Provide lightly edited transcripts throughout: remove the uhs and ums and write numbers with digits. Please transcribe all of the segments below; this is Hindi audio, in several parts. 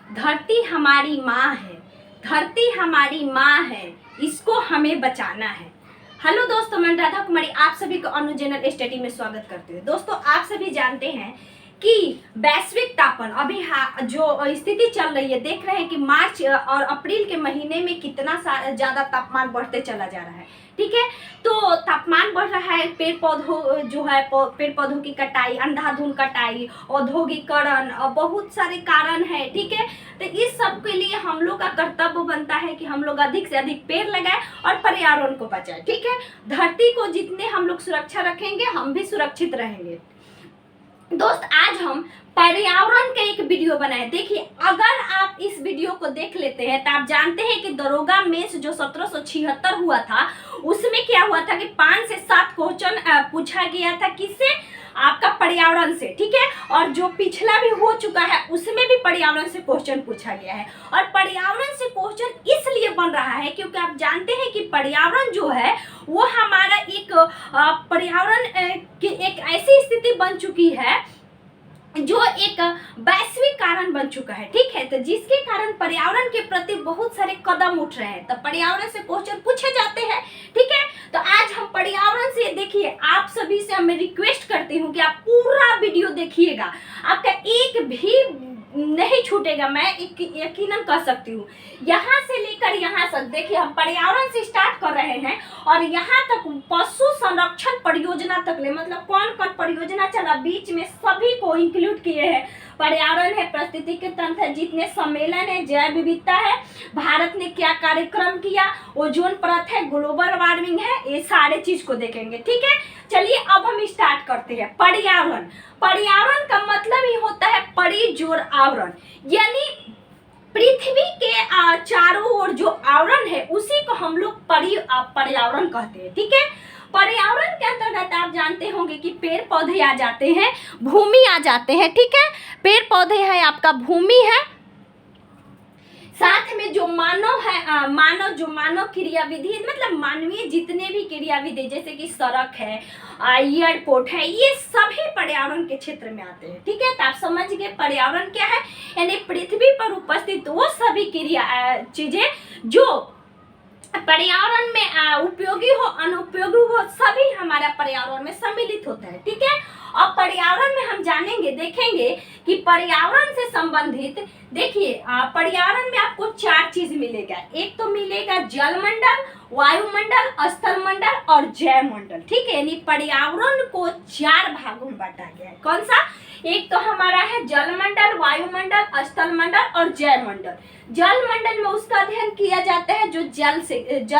धरती हमारी माँ है, धरती हमारी माँ है, इसको हमें बचाना है। हेलो दोस्तों, मैं राधा कुमारी आप सभी को अनु जनरल स्टडी में स्वागत करती हूँ। दोस्तों, आप सभी जानते हैं कि वैश्विक तापन अभी जो स्थिति चल रही है, देख रहे हैं कि मार्च और अप्रैल के महीने में कितना ज़्यादा तापमान बढ़ते चला जा रहा है। ठीक है, तो तापमान बढ़ रहा है, पेड़ पौधों की कटाई, अंधाधुंध कटाई, औद्योगिकरण और बहुत सारे कारण है। ठीक है, तो इस सब के लिए हम लोग का कर्तव्य बनता है कि हम लोग अधिक से अधिक पेड़ लगाएं और पर्यावरण को बचाएं। ठीक है, धरती को जितने हम लोग सुरक्षा रखेंगे, हम भी सुरक्षित रहेंगे। दोस्त, आज हम पर्यावरण का एक वीडियो बनाए। देखिए, अगर आप इस वीडियो को देख लेते हैं तो आप जानते हैं कि दरोगा मेंस जो 1776 हुआ था, उसमें क्या हुआ था कि 5 से 7 क्वेश्चन पूछा गया था, किससे? आपका पर्यावरण से। ठीक है, और जो पिछला भी हो चुका है उसमें भी पर्यावरण से क्वेश्चन पूछा गया है। और पर्यावरण से क्वेश्चन इसलिए बन रहा है क्योंकि आप जानते हैं कि पर्यावरण जो है वो हमारा एक पर्यावरण की एक ऐसी स्थिति बन चुकी है जो एक वैश्विक कारण बन चुका है। ठीक है, तो जिसके कारण पर्यावरण के प्रति बहुत सारे कदम उठ रहे हैं, तो पर्यावरण से क्वेश्चन पूछे जाते हैं। ठीक है, तो आज हम पर्यावरण से, देखिए आप सभी से मैं रिक्वेस्ट करती हूँ कि आप पूरा वीडियो देखिएगा, आपका एक भी नहीं छूटेगा, मैं यकीनन कह सकती हूँ। यहाँ से लेकर यहाँ तक देखिए, हम पर्यावरण से स्टार्ट कर रहे हैं और यहाँ तक पशु संरक्षण परियोजना तक ले, मतलब कौन कौन परियोजना चला बीच में सभी को इंक्लूड किए हैं। पर्यावरण है, पारिस्थितिकी तंत्र है, जितने सम्मेलन है, जैव विविधता है, भारत ने क्या कार्यक्रम किया, ओजोन परत है, ग्लोबल वार्मिंग है, ये सारे चीज को देखेंगे। ठीक है, चलिए अब हम स्टार्ट करते हैं। पर्यावरण, पर्यावरण का मतलब ही होता है परिजोर आवरण, यानी पृथ्वी के चारों ओर जो आवरण है उसी को हम लोग पर्यावरण कहते हैं। ठीक है, पर्यावरण के अंतर्गत आप जानते होंगे कि पेड़ पौधे आ जाते हैं, भूमि आ जाते हैं। ठीक है, पेड़ पौधे है, आपका भूमि है, साथ में जो मानव है, मानव क्रियाविधि, मतलब मानवीय जितने भी क्रियाविधि जैसे कि सड़क है, एयरपोर्ट है, ये सभी पर्यावरण के क्षेत्र में आते हैं। ठीक है, तो आप समझ गए पर्यावरण क्या है, यानी पृथ्वी पर उपस्थित वो सभी चीजें जो पर्यावरण में उपयोगी हो, अनुपयोगी हो, सभी हमारा पर्यावरण में सम्मिलित होता है। ठीक है, अब पर्यावरण में हम जानेंगे, देखेंगे कि पर्यावरण से संबंधित, देखिए पर्यावरण में आपको 4 चीज मिलेगा। एक तो मिलेगा जलमंडल, वायुमंडल, स्थलमंडल और जैवमंडल। ठीक है, यानी पर्यावरण को 4 भागों में बांटा गया है। कौन सा? एक तो हमारा है जलमंडल, वायुमंडल, स्थलमंडल और जैवमंडल। जलमंडल में उसका अध्ययन किया जाता है जो जल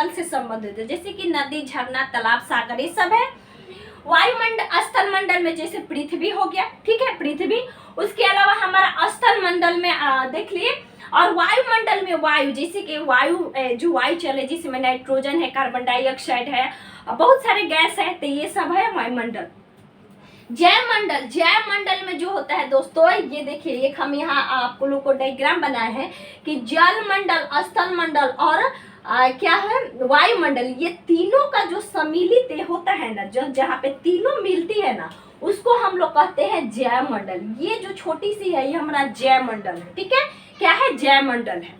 से संबंधित है, जैसे कि नदी, झरना, तालाब, सागर, ये सब है। वायुमंडल, स्थलमंडल में जैसे पृथ्वी हो गया। ठीक है, पृथ्वी, उसके अलावा हमारा स्थलमंडल में देख लिए, और वायुमंडल में वायु, जैसे कि वायु जो वायु चले, जिसमें नाइट्रोजन है, कार्बन डाइऑक्साइड है, बहुत सारे गैस है, तो ये सब है वायुमंडल। जैवमंडल, जैवमंडल में जो होता है दोस्तों, ये देखिए, एक हम यहाँ आप लोगों को डायग्राम बनाए हैं कि जलमंडल, स्थलमंडल और क्या है, वायुमंडल, ये तीनों का जो सम्मिलित होता है ना, जहाँ पे तीनों मिलती है ना, उसको हम लोग कहते हैं जैवमंडल। ये जो छोटी सी है, ये हमारा जैवमंडल है। ठीक है, क्या है? जैवमंडल है,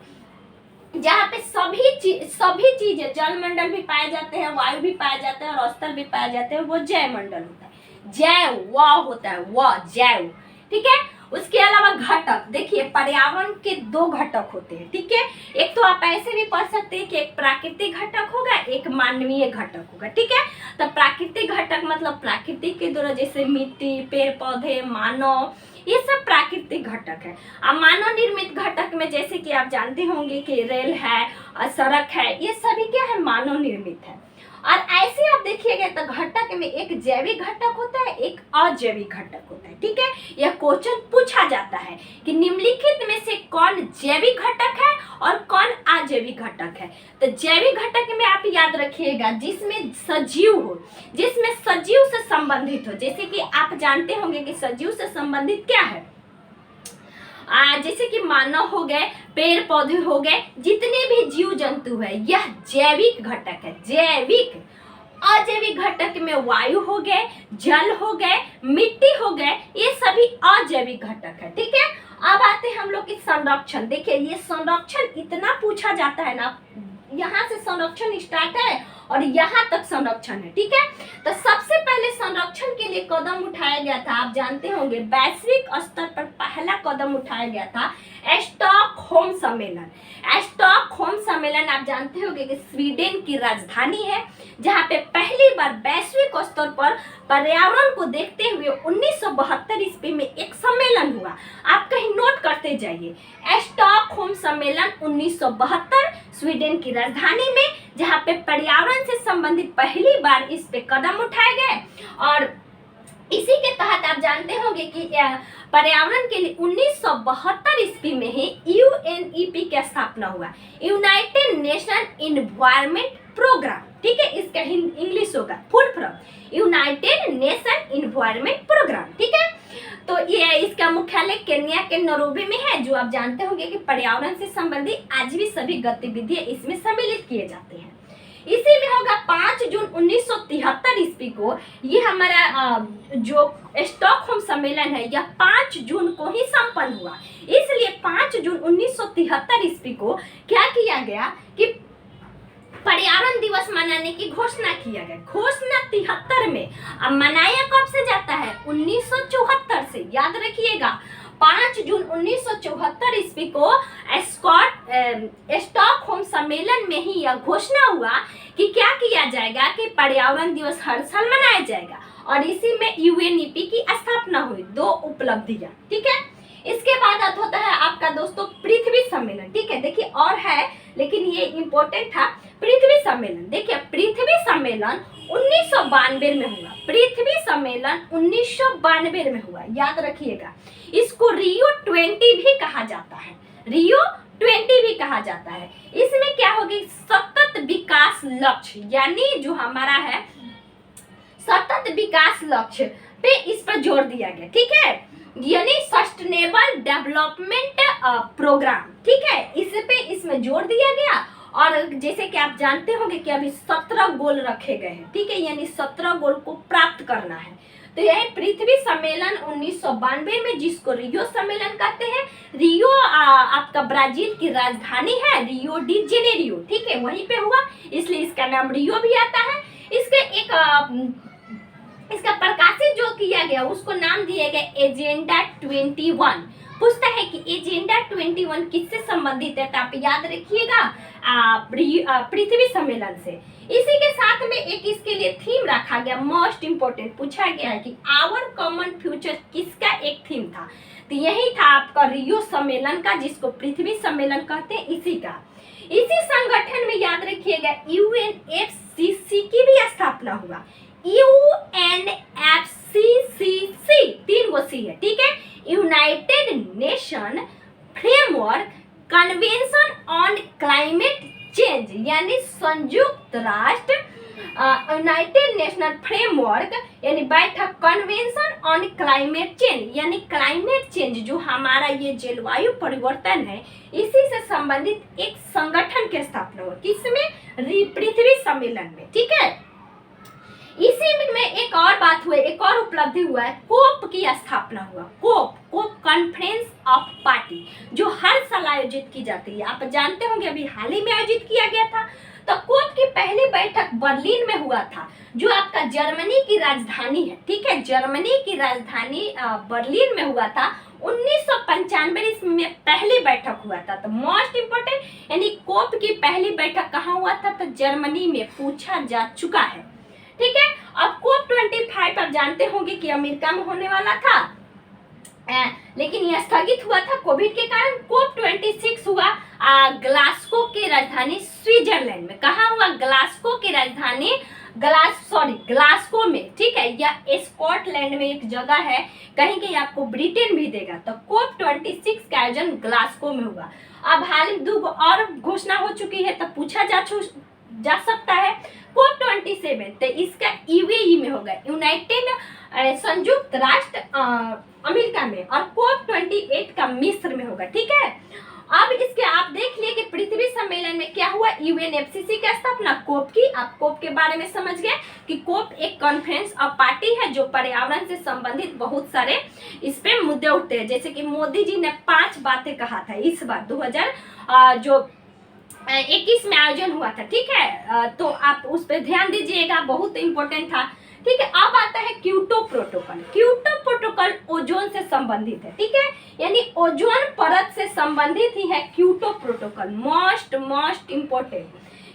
जहाँ पे सभी चीजें, जलमंडल भी पाए जाते हैं, वायु भी पाए जाते हैं और स्थल भी पाए जाते हैं, वो जैवमंडल होता है। जैव व होता है, व जैव। ठीक है, उसके अलावा घटक, देखिए पर्यावरण के 2 घटक होते हैं। ठीक है, एक तो आप ऐसे भी पढ़ सकते हैं कि एक प्राकृतिक घटक होगा, एक मानवीय घटक होगा। ठीक है, तो प्राकृतिक घटक मतलब प्राकृतिक के द्वारा, जैसे मिट्टी, पेड़ पौधे, मानव, ये सब प्राकृतिक घटक है। अब मानव निर्मित घटक में जैसे कि आप जानते होंगे कि रेल है, सड़क है, ये सभी क्या है? मानव निर्मित है। और ऐसे आप देखिएगा तो घटक में एक जैविक घटक होता है, एक अजैविक घटक होता है। ठीक है, यह क्वेश्चन पूछा जाता है कि निम्नलिखित में से कौन जैविक घटक है और कौन अजैविक घटक है। तो जैविक घटक में आप याद रखिएगा जिसमें सजीव हो, जिसमें सजीव से संबंधित हो, जैसे कि आप जानते होंगे कि सजीव से संबंधित क्या है, जैसे कि मानव हो गए, पेड़ पौधे हो गए, जितने भी जीव जंतु है, यह जैविक घटक है। जैविक। अजैविक घटक में वायु हो गए, जल हो गए, मिट्टी हो गए, ये सभी अजैविक घटक है। ठीक है, अब आते आते हैं हम लोग इस संरक्षण। देखिए ये संरक्षण इतना पूछा जाता है ना, यहाँ से संरक्षण स्टार्ट है और यहाँ तक संरक्षण है, ठीक है। तो सबसे पहले संरक्षण के लिए कदम उठाया गया था, आप जानते होंगे वैश्विक स्तर पर पहला कदम उठाया गया था स्टॉकहोम सम्मेलन। स्टॉकहोम सम्मेलन आप जानते होंगे कि स्वीडन की राजधानी है, जहाँ पे पहली बार वैश्विक स्तर पर पर्यावरण को देखते हुए 1972 ईस्वी में एक सम्मेलन हुआ। आप कहीं नोट करते जाइए, स्टॉकहोम सम्मेलन 1972 स्वीडन की राजधानी में, जहाँ पे पर्यावरण से संबंधित पहली बार इस पे कदम उठाए गए। और इसी के तहत आप जानते होंगे कि पर्यावरण के लिए 1972 ईस्वी में ही यूएनईपी की स्थापना हुआ, यूनाइटेड नेशन इन्वायरमेंट प्रोग्राम, ठीक है। इसका इंग्लिश होगा full form united nation environment programme, ठीक है। तो ये इसका मुख्यालय केन्या के नैरोबी में है, जो आप जानते होंगे कि पर्यावरण से संबंधित आज भी सभी गतिविधियां इसमें सम्मिलित किए जाते हैं। इसी में होगा 5 जून 1973 ईस्वी को ये हमारा जो स्टॉकहोम सम्मेलन है, यह 5 जून को ही संपन्न हुआ। इसलिए 5 जून 1973 ईस्वी को क्या किया गया कि पर्यावरण दिवस मनाने की घोषणा किया गया। घोषणा 73 में, अब मनाया कब से जाता है? 1974 से, याद रखिएगा। 5 जून 1974 ईस्वी को स्टॉकहोम सम्मेलन में ही यह घोषणा हुआ कि क्या किया जाएगा कि पर्यावरण दिवस हर साल मनाया जाएगा, और इसी में यूएनईपी की स्थापना हुई। 2 उपलब्धियां, ठीक है। इसके बाद होता है आपका दोस्तों पृथ्वी सम्मेलन, ठीक है। देखिए और है, लेकिन ये इम्पोर्टेंट था पृथ्वी सम्मेलन। देखिए पृथ्वी सम्मेलन 1992 में हुआ। पृथ्वी सम्मेलन 1992 में हुआ, याद रखिएगा। इसको रियो 20 भी कहा जाता है, रियो 20 भी कहा जाता है। इसमें क्या होगी? सतत विकास लक्ष्य, यानी जो हमारा है सतत विकास लक्ष्य पे इस पर जोर दिया गया, ठीक है। यानी सस्टेनेबल डेवलपमेंट प्रोग्राम, ठीक है। इसमें जोर दिया गया। और जैसे कि आप जानते होंगे कि अभी 17 गोल रखे गए हैं, ठीक है, यानी 17 गोल को प्राप्त करना है। तो यह पृथ्वी सम्मेलन 1992 में, जिसको रियो सम्मेलन कहते हैं। रियो आपका ब्राजील की राजधानी है, रियो डी जेनेरियो, ठीक है, वहीं पे हुआ, इसलिए इसका नाम रियो भी आता है। इसका प्रकाशित जो किया गया उसको नाम दिया गया एजेंडा 21। पूछता है कि एजेंडा 21 किससे संबंधित है, तो आप याद रखिएगा पृथ्वी सम्मेलन से। इसी के साथ में एक इसके लिए थीम रखा गया, मोस्ट इंपोर्टेंट पूछा गया है कि आवर कॉमन फ्यूचर किसका एक थीम था, तो यही था आपका रियो सम्मेलन का, जिसको पृथ्वी सम्मेलन कहते हैं, इसी का। इसी संगठन में याद रखिएगा यूएनएफसीसी की भी स्थापना हुआ। यूएनएफसीसी 3 गो सी है, ठीक है। United nation framework convention on climate change, यानी संयुक्त राष्ट्र यूनाइटेड नेशनल फ्रेमवर्क यानी बैठक कन्वेंशन ऑन क्लाइमेट चेंज, यानी क्लाइमेट चेंज जो हमारा ये जलवायु परिवर्तन है, इसी से संबंधित एक संगठन की स्थापना हुआ। किसमें? पृथ्वी सम्मेलन में, ठीक है। इसी में एक और बात हुई, एक और उपलब्धि हुआ है, कोप की स्थापना हुआ। कोप कॉन्फ्रेंस ऑफ पार्टी, जो हर साल आयोजित की जाती है। आप जानते होंगे अभी हाल ही में आयोजित किया गया था। तो कोप की पहली बैठक बर्लिन में हुआ था, जो आपका जर्मनी की राजधानी है, ठीक है। जर्मनी की राजधानी बर्लिन में हुआ था। 1995 में पहली बैठक हुआ था। तो मोस्ट इम्पोर्टेंट, यानी कोप की पहली बैठक कहाँ हुआ था? तो जर्मनी में पूछा जा चुका है, ठीक है। अब कोप 25 आप जानते होंगे कि अमेरिका में होने वाला था, लेकिन यह स्थगित हुआ था कोविड के कारण। कोप 26 हुआ ग्लासगो की राजधानी स्विट्जरलैंड में। कहाँ हुआ? ग्लासगो की राजधानी ग्लासगो में, ठीक है। यह स्कॉटलैंड में एक जगह है, कहीं कहीं आपको ब्रिटेन भी देगा। तो कोप 26 का आयोजन ग्लासगो में हुआ। अब हाल ही 2 और घोषणा हो चुकी है, तब पूछा जा सकता है। कोप 27 तो इसका यूएई में होगा, यूनाइटेड संयुक्त राष्ट्र अमेरिका में, और कोप 28 का मिस्र में होगा, ठीक है। अब इसके आप देख लिए कि पृथ्वी सम्मेलन में क्या हुआ, यूएनएफसीसी की स्थापना कोप की। आप कोप के बारे में समझ गए कि कोप एक कॉन्फ्रेंस ऑफ पार्टी है जो पर्यावरण से संबंधित बहुत सारे इस पे मुद्दे उठते हैं। जैसे कि मोदी जी ने 5 बातें कहा था इस बार 2021 में आयोजन हुआ था, ठीक है। तो आप उस पर ध्यान दीजिएगा, बहुत इंपॉर्टेंट था, ठीक है। अब आता है Kyoto protocol. Kyoto protocol ozone से संबंधित है, ठीक है, यानी ओजोन परत से संबंधित ही है Kyoto protocol. Most important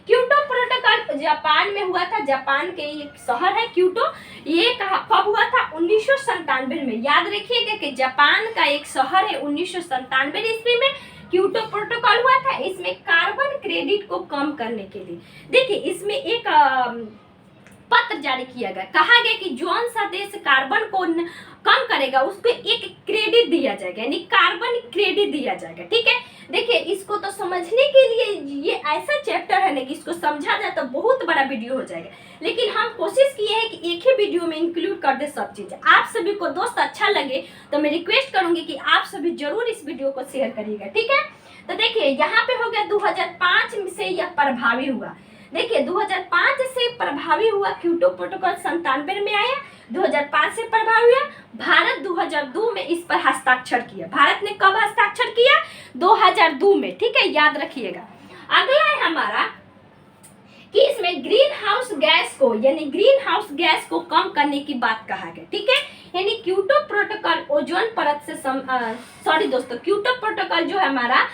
Kyoto protocol Japan में हुआ था। जापान के एक शहर है क्योटो। ये कब हुआ था, 1997 में। याद रखिएगा कि जापान का एक शहर है, 1997 ईस्वी में क्योटो प्रोटोकॉल हुआ था। इसमें कार्बन क्रेडिट को कम करने के लिए, देखिए इसमें एक पत्र जारी किया गया, कहा गया कि जौन सा देश कार्बन को कम करेगा उसको एक क्रेडिट दिया जाएगा, यानी कार्बन क्रेडिट दिया जाएगा, ठीक है। देखिए इसको तो समझने के लिए ये ऐसा चैप्टर है ना कि इसको समझा जाए तो बहुत बड़ा वीडियो हो जाएगा, लेकिन हम कोशिश किए हैं कि एक ही वीडियो में इंक्लूड कर दे सब चीजें। आप सभी को दोस्त अच्छा लगे तो मैं रिक्वेस्ट करूंगी कि आप सभी जरूर इस वीडियो को शेयर करिएगा, ठीक है। तो देखिए यहाँ पे हो गया 2005 से यह प्रभावी हुआ। देखिए 2005 से प्रभावी हुआ क्योटो प्रोटोकॉल, 97 में आया, 2005 से प्रभावी हुआ। भारत 2002 में इस पर हस्ताक्षर किया। भारत ने कब हस्ताक्षर किया, 2002 में, ठीक है, याद रखिएगा। अगला है हमारा कि इसमें ग्रीन हाउस गैस को, यानी ग्रीन हाउस गैस को कम करने की बात कहा गया, ठीक है। यानी क्योटो प्रोटोकॉल ओजोन परत से सॉरी दोस्तों, क्योटो प्रोटोकॉल जो है हमारा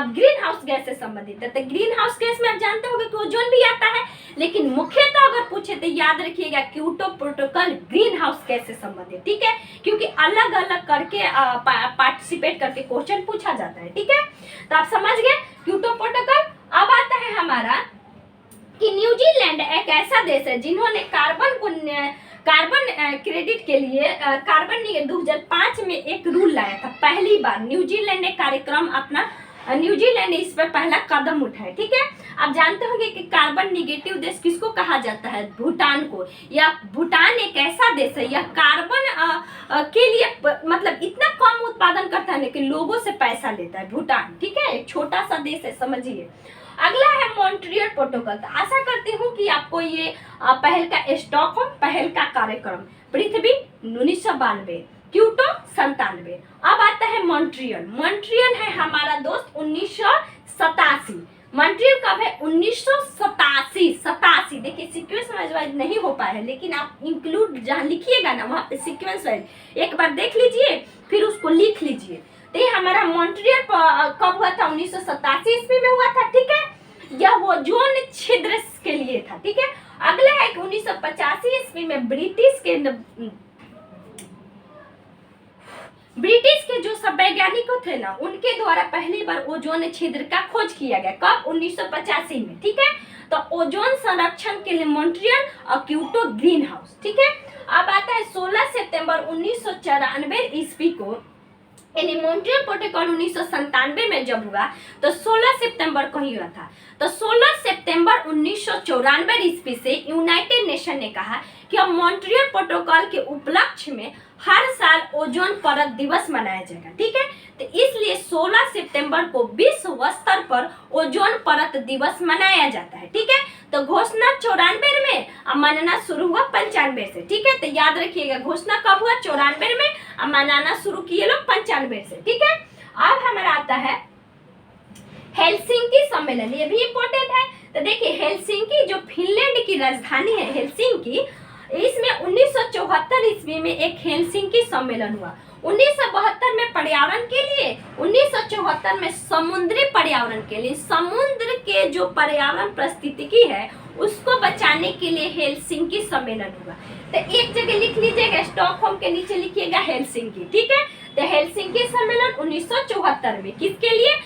ग्रीन हाउस गैस से संबंधित है। तो ग्रीन हाउस गैस में आप जानते होंगे कि ओजोन भी आता है, लेकिन मुख्यतः अगर पूछे तो याद रखिएगा Kyoto protocol green house gas से संबंधित, ठीक है, क्योंकि अलग अलग करके पार्टिसिपेट करके क्वेश्चन पूछा जाता है, ठीक है। तो आप समझ गए क्योटो प्रोटोकॉल। अब आता है हमारा कि न्यूजीलैंड एक ऐसा देश है जिन्होंने कार्बन क्रेडिट के लिए कार्बन 2005 में एक रूल लाया था। पहली बार न्यूजीलैंड ने कार्यक्रम अपना, न्यूजीलैंड ने इस पर पहला कदम उठाया, ठीक है। आप जानते होंगे कि कार्बन निगेटिव देश किसको कहा जाता है, भूटान को। या भूटान एक ऐसा देश है, यह कार्बन के लिए मतलब इतना कम उत्पादन करता है कि लोगों से पैसा लेता है भूटान, ठीक है, एक छोटा सा देश है, समझिए। अगला है मॉन्ट्रियल प्रोटोकॉल। तो आशा करती हूँ कि आपको ये पहल का स्टॉकहोम पहल का कार्यक्रम, पृथ्वी 1992, क्योटो 97। अब आता है मॉन्ट्रियल। मॉन्ट्रियल है हमारा दोस्त 1987। मॉन्ट्रियल कब है, 1987। देखिए सीक्वेंस वाइज नहीं हो पाया है, लेकिन आप इंक्लूड जहाँ लिखिएगा ना वहाँ पे सीक्वेंस वाइज एक बार देख लीजिए, फिर उसको लिख लीजिए। तो ये हमारा मॉन्ट्रियल कब हुआ था, 1987 ईस्वी में हुआ था, ठीक है। यह वो ओजोन छिद्र के लिए था, ठीक है। अगला है 1985 ईस्वी में ब्रिटिश के जो सब वैज्ञानिक थे ना, उनके द्वारा पहली बार ओजोन छिद्र का खोज किया गया। कब, 1985 में, ठीक है। तो ओजोन संरक्षण के लिए मॉन्ट्रियल और क्योटो ग्रीन हाउस, ठीक है। अब आता है 16 सितंबर 1994 ईस्वी को, यानी मॉन्ट्रियल प्रोटोकॉल 1997 में जब हुआ तो 16 सितंबर को ही हुआ था। तो 16 सितंबर 1994 ईस्वी से यूनाइटेड नेशन ने कहा कि अब मॉन्ट्रियल प्रोटोकॉल के उपलक्ष्य में हर साल ओजोन परत दिवस मनाया जाएगा, ठीक है। तो इसलिए 16 सितंबर को विश्व स्तर पर ओजोन परत दिवस मनाया जाता है, ठीक है। तो घोषणा 94 में, अब मनाना शुरू हुआ 95 से, ठीक है। तो याद रखिएगा घोषणा कब हुआ, 94 में, अब मनाना शुरू किए लोग 95 से, ठीक है। अब हमारा आता है हेलसिंकी सम्मेलन, ये भी इम्पोर्टेंट है। तो देखिए हेलसिंकी जो फिनलैंड की राजधानी है हेलसिंकी, इसमें 1974 ईस्वी में एक हेलसिंकी सम्मेलन हुआ। 1972 में पर्यावरण के लिए, 1974 में समुद्री पर्यावरण के लिए, समुद्र के जो पर्यावरण पारिस्थितिकी है उसको बचाने के लिए हेलसिंकी सम्मेलन हुआ। तो एक जगह लिख लीजिएगा, स्टॉकहोम के नीचे लिखिएगा हेलसिंकी, ठीक है। तो हेलसिंकी सम्मेलन 1974 में किसके लिए,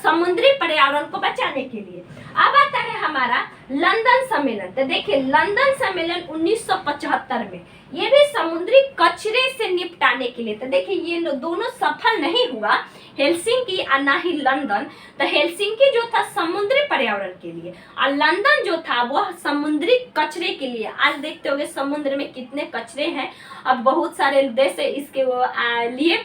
समुद्री पर्यावरण को बचाने के लिए। अब आता है हमारा लंदन सम्मेलन। तो देखिए लंदन सम्मेलन 1975 में, ये भी समुद्री कचरे से निपटाने के लिए। तो देखिए ये दोनों सफल नहीं हुआ, हेलसिंकी और ना ही लंदन। तो हेलसिंकी जो था समुद्री पर्यावरण के लिए और लंदन जो था वह समुद्री कचरे के लिए। आज देखते होंगे समुद्र में कितने कचरे हैं, अब बहुत सारे देश इसके लिए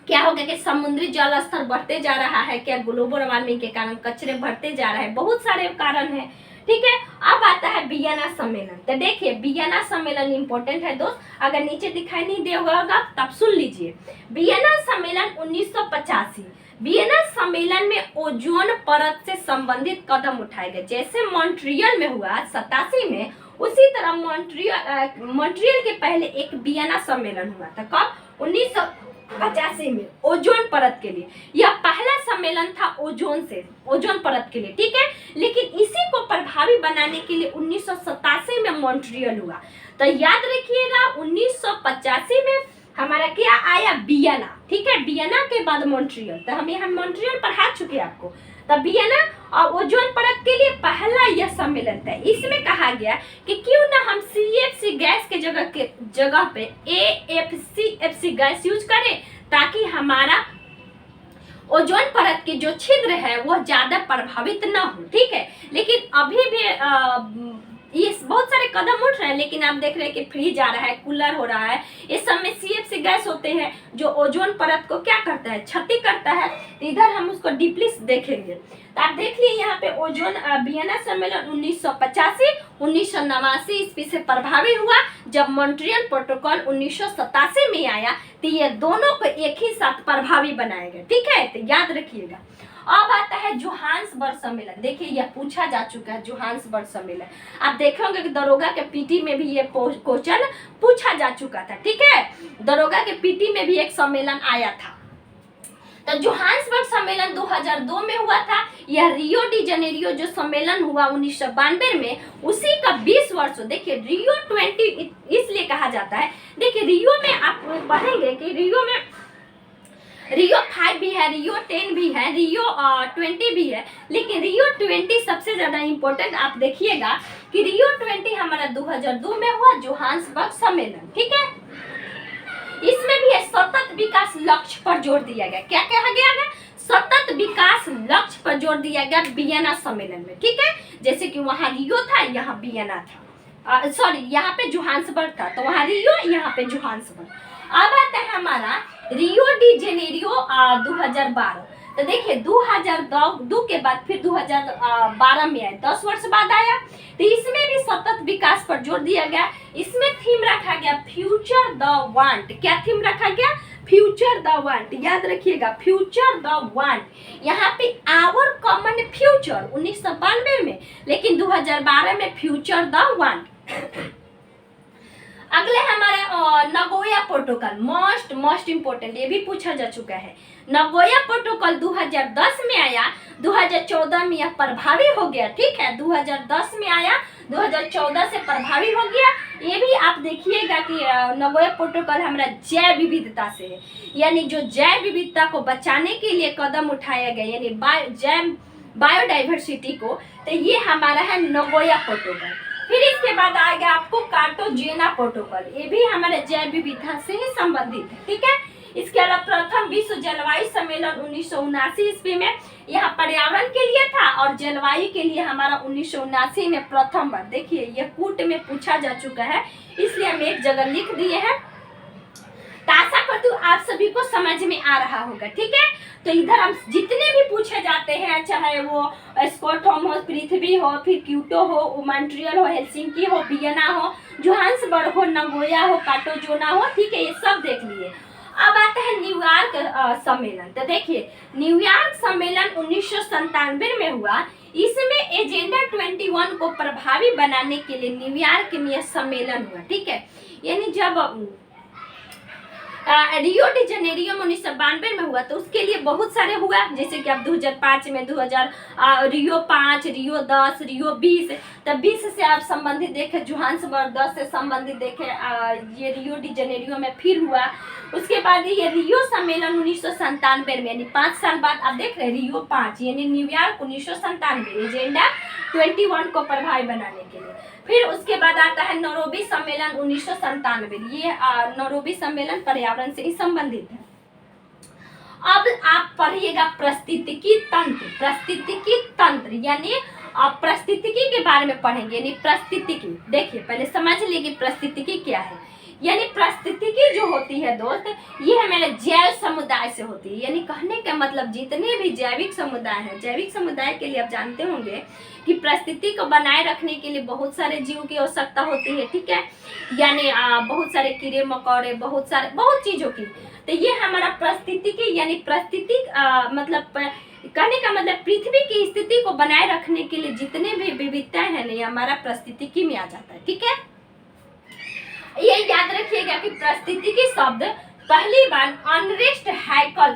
क्या हो गया कि समुद्री जल स्तर बढ़ते जा रहा है, क्या ग्लोबल वार्मिंग के कारण कचरे बढ़ते जा रहे हैं, बहुत सारे कारण हैं। ठीक है, अब आता है वियना सम्मेलन। तो देखिए वियना सम्मेलन इंपॉर्टेंट है दोस्त, अगर नीचे दिखाई नहीं दे होगा तब सुन लीजिए। वियना सम्मेलन 1985, वियना सम्मेलन में ओजोन परत से संबंधित कदम उठाए गए। जैसे मॉन्ट्रियल में हुआ 87 में, उसी तरह मॉन्ट्रियल के पहले एक वियना सम्मेलन हुआ था। कब? 1985 में, ओजोन परत के लिए। यह पहला सम्मेलन था ओजोन परत के लिए। ठीक है, लेकिन इसी को प्रभावी बनाने के लिए 1987 में मॉन्ट्रियल हुआ। तो याद रखिएगा 1985 में हमारा क्या आया? वियना। ठीक है, वियना के बाद मॉन्ट्रियल। तो हम यहाँ मॉन्ट्रियल पढ़ा चुके हैं आपको। तब वियना और ओजोन परत के लिए पहला यह सम्मेलन था। इसमें कहा गया कि क्यों ना हम CFC गैस के जगह पे AFC गैस यूज करें, ताकि हमारा ओजोन परत के जो छिद्र है वो ज्यादा प्रभावित न हो। ठीक है, लेकिन अभी भी ये बहुत सारे कदम उठ रहे हैं, लेकिन आप देख रहे हैं कि फ्रीज आ रहा है, कूलर हो रहा है, इस सब में CFC गैस होते हैं जो ओजोन परत को क्या करता है? क्षति करता है। इधर हम उसको डीपली देखेंगे। तो आप देख लिए यहाँ पे ओजोन वियना सम्मेलन 1985 1989 ईस्वी से प्रभावी हुआ। जब मॉन्ट्रियल प्रोटोकॉल 1987 में आया तो ये दोनों को एक ही साथ प्रभावी बनाया गया। ठीक है, तो याद रखिएगा। अब आता है जोहान्सबर्ग सम्मेलन। देखिए यह पूछा जा चुका है, जोहान्सबर्ग सम्मेलन। आप देखेंगे कि दरोगा के पीटी में भी ये क्वेश्चन पूछा जा चुका था। ठीक है, दरोगा के पीटी में भी एक सम्मेलन आया था। तो जोहान्सबर्ग सम्मेलन 2002 में हुआ था। यह रियो डी जेनेरियो जो सम्मेलन हुआ 1992 में, उसी का 20 वर्ष। देखिए रियो 20 इसलिए कहा जाता है। देखिए रियो में आप पढ़ेंगे कि रियो 5 भी है, रियो 10 भी है, रियो 20 भी है, लेकिन रियो 20 सबसे ज्यादा इंपॉर्टेंट। आप देखिएगा कि रियो 20 हमारा 2002 में हुआ, जोहान्सबर्ग सम्मेलन। ठीक है, इसमें भी सतत विकास लक्ष्य पर जोर दिया गया। क्या कहा गया है? सतत विकास लक्ष्य पर जोर दिया गया वियना सम्मेलन में। ठीक है, जैसे कि वहाँ रियो था, यहाँ वियना था, सॉरी यहाँ पे जोहान्सबर्ग था, तो वहाँ रियो, यहाँ पे जोहान्सबर्ग। अब आता है हमारा रियो डी जेनेरियो 2012। तो देखिए 2002 के बाद फिर 2012 में आया, 10 वर्ष बाद आया। तो इसमें भी सतत विकास पर जोर दिया गया। इसमें थीम रखा गया फ्यूचर द वांट। क्या थीम रखा गया? Future the want. याद रखिएगा, फ्यूचर द वांट। यहाँ पे आवर कॉमन फ्यूचर 1992 में, लेकिन 2012 में फ्यूचर द वांट। अगले हमारा नगोया प्रोटोकॉल, मोस्ट इंपोर्टेंट, ये भी पूछा जा चुका है। नगोया प्रोटोकॉल 2010 में आया, 2014 में यह प्रभावी हो गया। ठीक है, 2010 में आया, 2014 से प्रभावी हो गया। ये भी आप देखिएगा कि नगोया प्रोटोकॉल हमारा जैव विविधता से है, यानी जो जैव विविधता को बचाने के लिए कदम उठाया गया, यानी बायोडाइवर्सिटी को, तो ये हमारा है नगोया प्रोटोकॉल। फिर इसके बाद आएगा आपको कार्टागेना प्रोटोकॉल, ये भी हमारे जैव विविधता से ही संबंधित है। ठीक है, इसके अलावा प्रथम विश्व जलवायु सम्मेलन 1979 ईस्वी में, यहाँ पर्यावरण के लिए था और जलवायु के लिए हमारा 1979 में प्रथम बार। देखिए यह कूट में पूछा जा चुका है, इसलिए हम एक जगह लिख दिए हैं। तो आशा करती हूँ आप सभी को समझ में आ रहा होगा। ठीक है, तो इधर हम जितने भी पूछे जाते हैं, चाहे वो स्टॉकहोम हो, पृथ्वी हो, फिर क्योटो हो, मॉन्ट्रियल हो, हेलसिंकी हो, वियना हो, जोहान्सबर्ग हो, नगोया हो, कार्टागेना हो, ठीक है, ये सब देख लिए। अब आता है न्यूयॉर्क सम्मेलन। तो देखिए न्यूयॉर्क सम्मेलन 1997 में हुआ। इसमें एजेंडा 21 को प्रभावी बनाने के लिए न्यूयॉर्क में यह सम्मेलन हुआ। ठीक है, यानी जब रियो डी जेनेरियो में 1992 में हुआ, तो उसके लिए बहुत सारे हुआ, जैसे कि अब 2005 में रियो 5, रियो 10, रियो 20। तब 20 से आप संबंधित देखे जोहान्सबर्ग, 10 से संबंधित देखे ये रियो डी जेनेरियो में फिर हुआ। उसके बाद ये रियो सम्मेलन 1997 में, यानी 5 साल बाद आप देख रहे हैं रियो 5, यानी न्यूयॉर्क 1997, एजेंडा 21 को प्रभावी बनाने के लिए। फिर उसके बाद आता है नैरोबी सम्मेलन 1997। ये नैरोबी सम्मेलन पर्यावरण से ही संबंधित है। अब आप पढ़िएगा पारिस्थितिकी तंत्र, यानी आप पारिस्थितिकी के बारे में पढ़ेंगे, यानी पारिस्थितिकी। देखिए पहले समझ लीजिए पारिस्थितिकी क्या है। यानी पारिस्थितिकी जो होती है दोस्त, ये हमारे जैव समुदाय से होती है। यानी कहने का मतलब जितने भी जैविक समुदाय हैं, जैविक समुदाय के लिए आप जानते होंगे कि परिस्थिति को बनाए रखने के लिए बहुत सारे जीव की आवश्यकता होती है, ठीक है। यानी बहुत सारे कीड़े मकोड़े, बहुत चीजों की। तो ये हमारा परिस्थितिकी यानी परिस्थिति मतलब कहने का मतलब पृथ्वी की स्थिति को बनाए रखने के लिए जितने भी विविधताएं हैं ना, हमारा परिस्थितिकी में आ जाता है, ठीक है। ये याद रखिएगा कि परिस्थितिकी शब्द पहली बार अनरेस्ट हैकल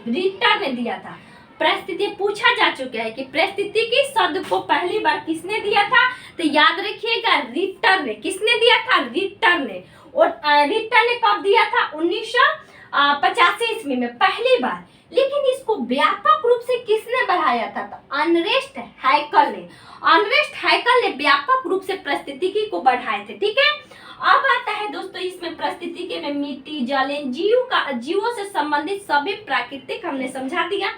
रिटर ने दिया था। परिस्थिति पूछा जा चुका है कि परिस्थितिकी शब्द को पहली बार किसने दिया था, तो याद रखिएगा रिटर ने। किसने दिया था? रिटर ने। और रिटर ने कब दिया था? 1985 ईस्वी में पहली बार। लेकिन इसको व्यापक रूप से किसने बढ़ाया था? तो अर्नेस्ट हैकल ने। अर्नेस्ट हैकल ने व्यापक रूप से परिस्थितिकी को बढ़ाए थे, ठीक है। अब आता है दोस्तों इसमें परिस्थितिकी में मिट्टी, जल, जीवों से संबंधित सभी प्राकृतिक हमने समझा दिया,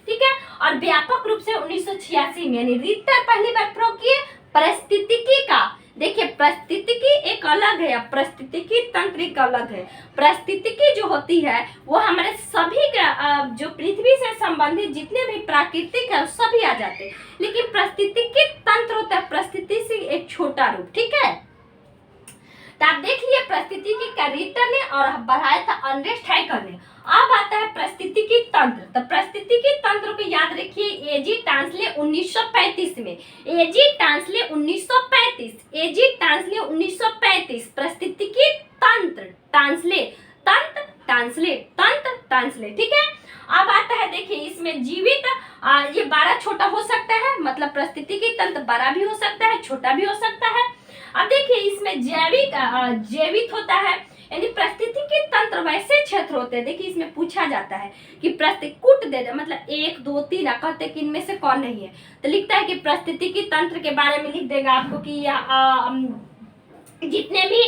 ठीक है। और व्यापक रूप से 1986 में यानी रिटर पहली बार प्रयोग किए परिस्थितिकी का। देखिए परिस्थितिकी एक अलग है, परिस्थितिकी तंत्र एक अलग है। परिस्थितिकी जो होती है वो हमारे सभी का जो पृथ्वी से संबंधित जितने भी प्राकृतिक है सभी आ जाते हैं। लेकिन परिस्थितिकी तंत्र होता है परिस्थिति से एक छोटा रूप, ठीक है। तो आप देख लिए परिस्थितिकी का रिटर ने और बढ़ाया था अर्नेस्ट हैकल ने। अब आता है परिस्थितिकी तंत्र। तो परिस्थितिकी तंत्र को याद रखिए एजी टांसले 1935 में। एजी टांसले 1935, एजी टांसले 1935 परिस्थितिकी तंत्र टांसले, तंत्र टांसले, तंत्र टांसले, ठीक है। अब आता है देखिए इसमें जीवित ये बड़ा छोटा हो सकता है, मतलब परिस्थितिकी तंत्र बड़ा भी हो सकता है, छोटा भी हो सकता है। अब देखिए इसमें जैविक होता है, यानी परिस्थितिकी तंत्र वैसे क्षेत्र होते हैं। देखिए इसमें पूछा जाता है कि कूट दे दे मतलब 1 2 3 कहते कि इनमें से कौन नहीं है, तो लिखता है कि परिस्थितिकी तंत्र के बारे में लिख देगा आपको कि जितने भी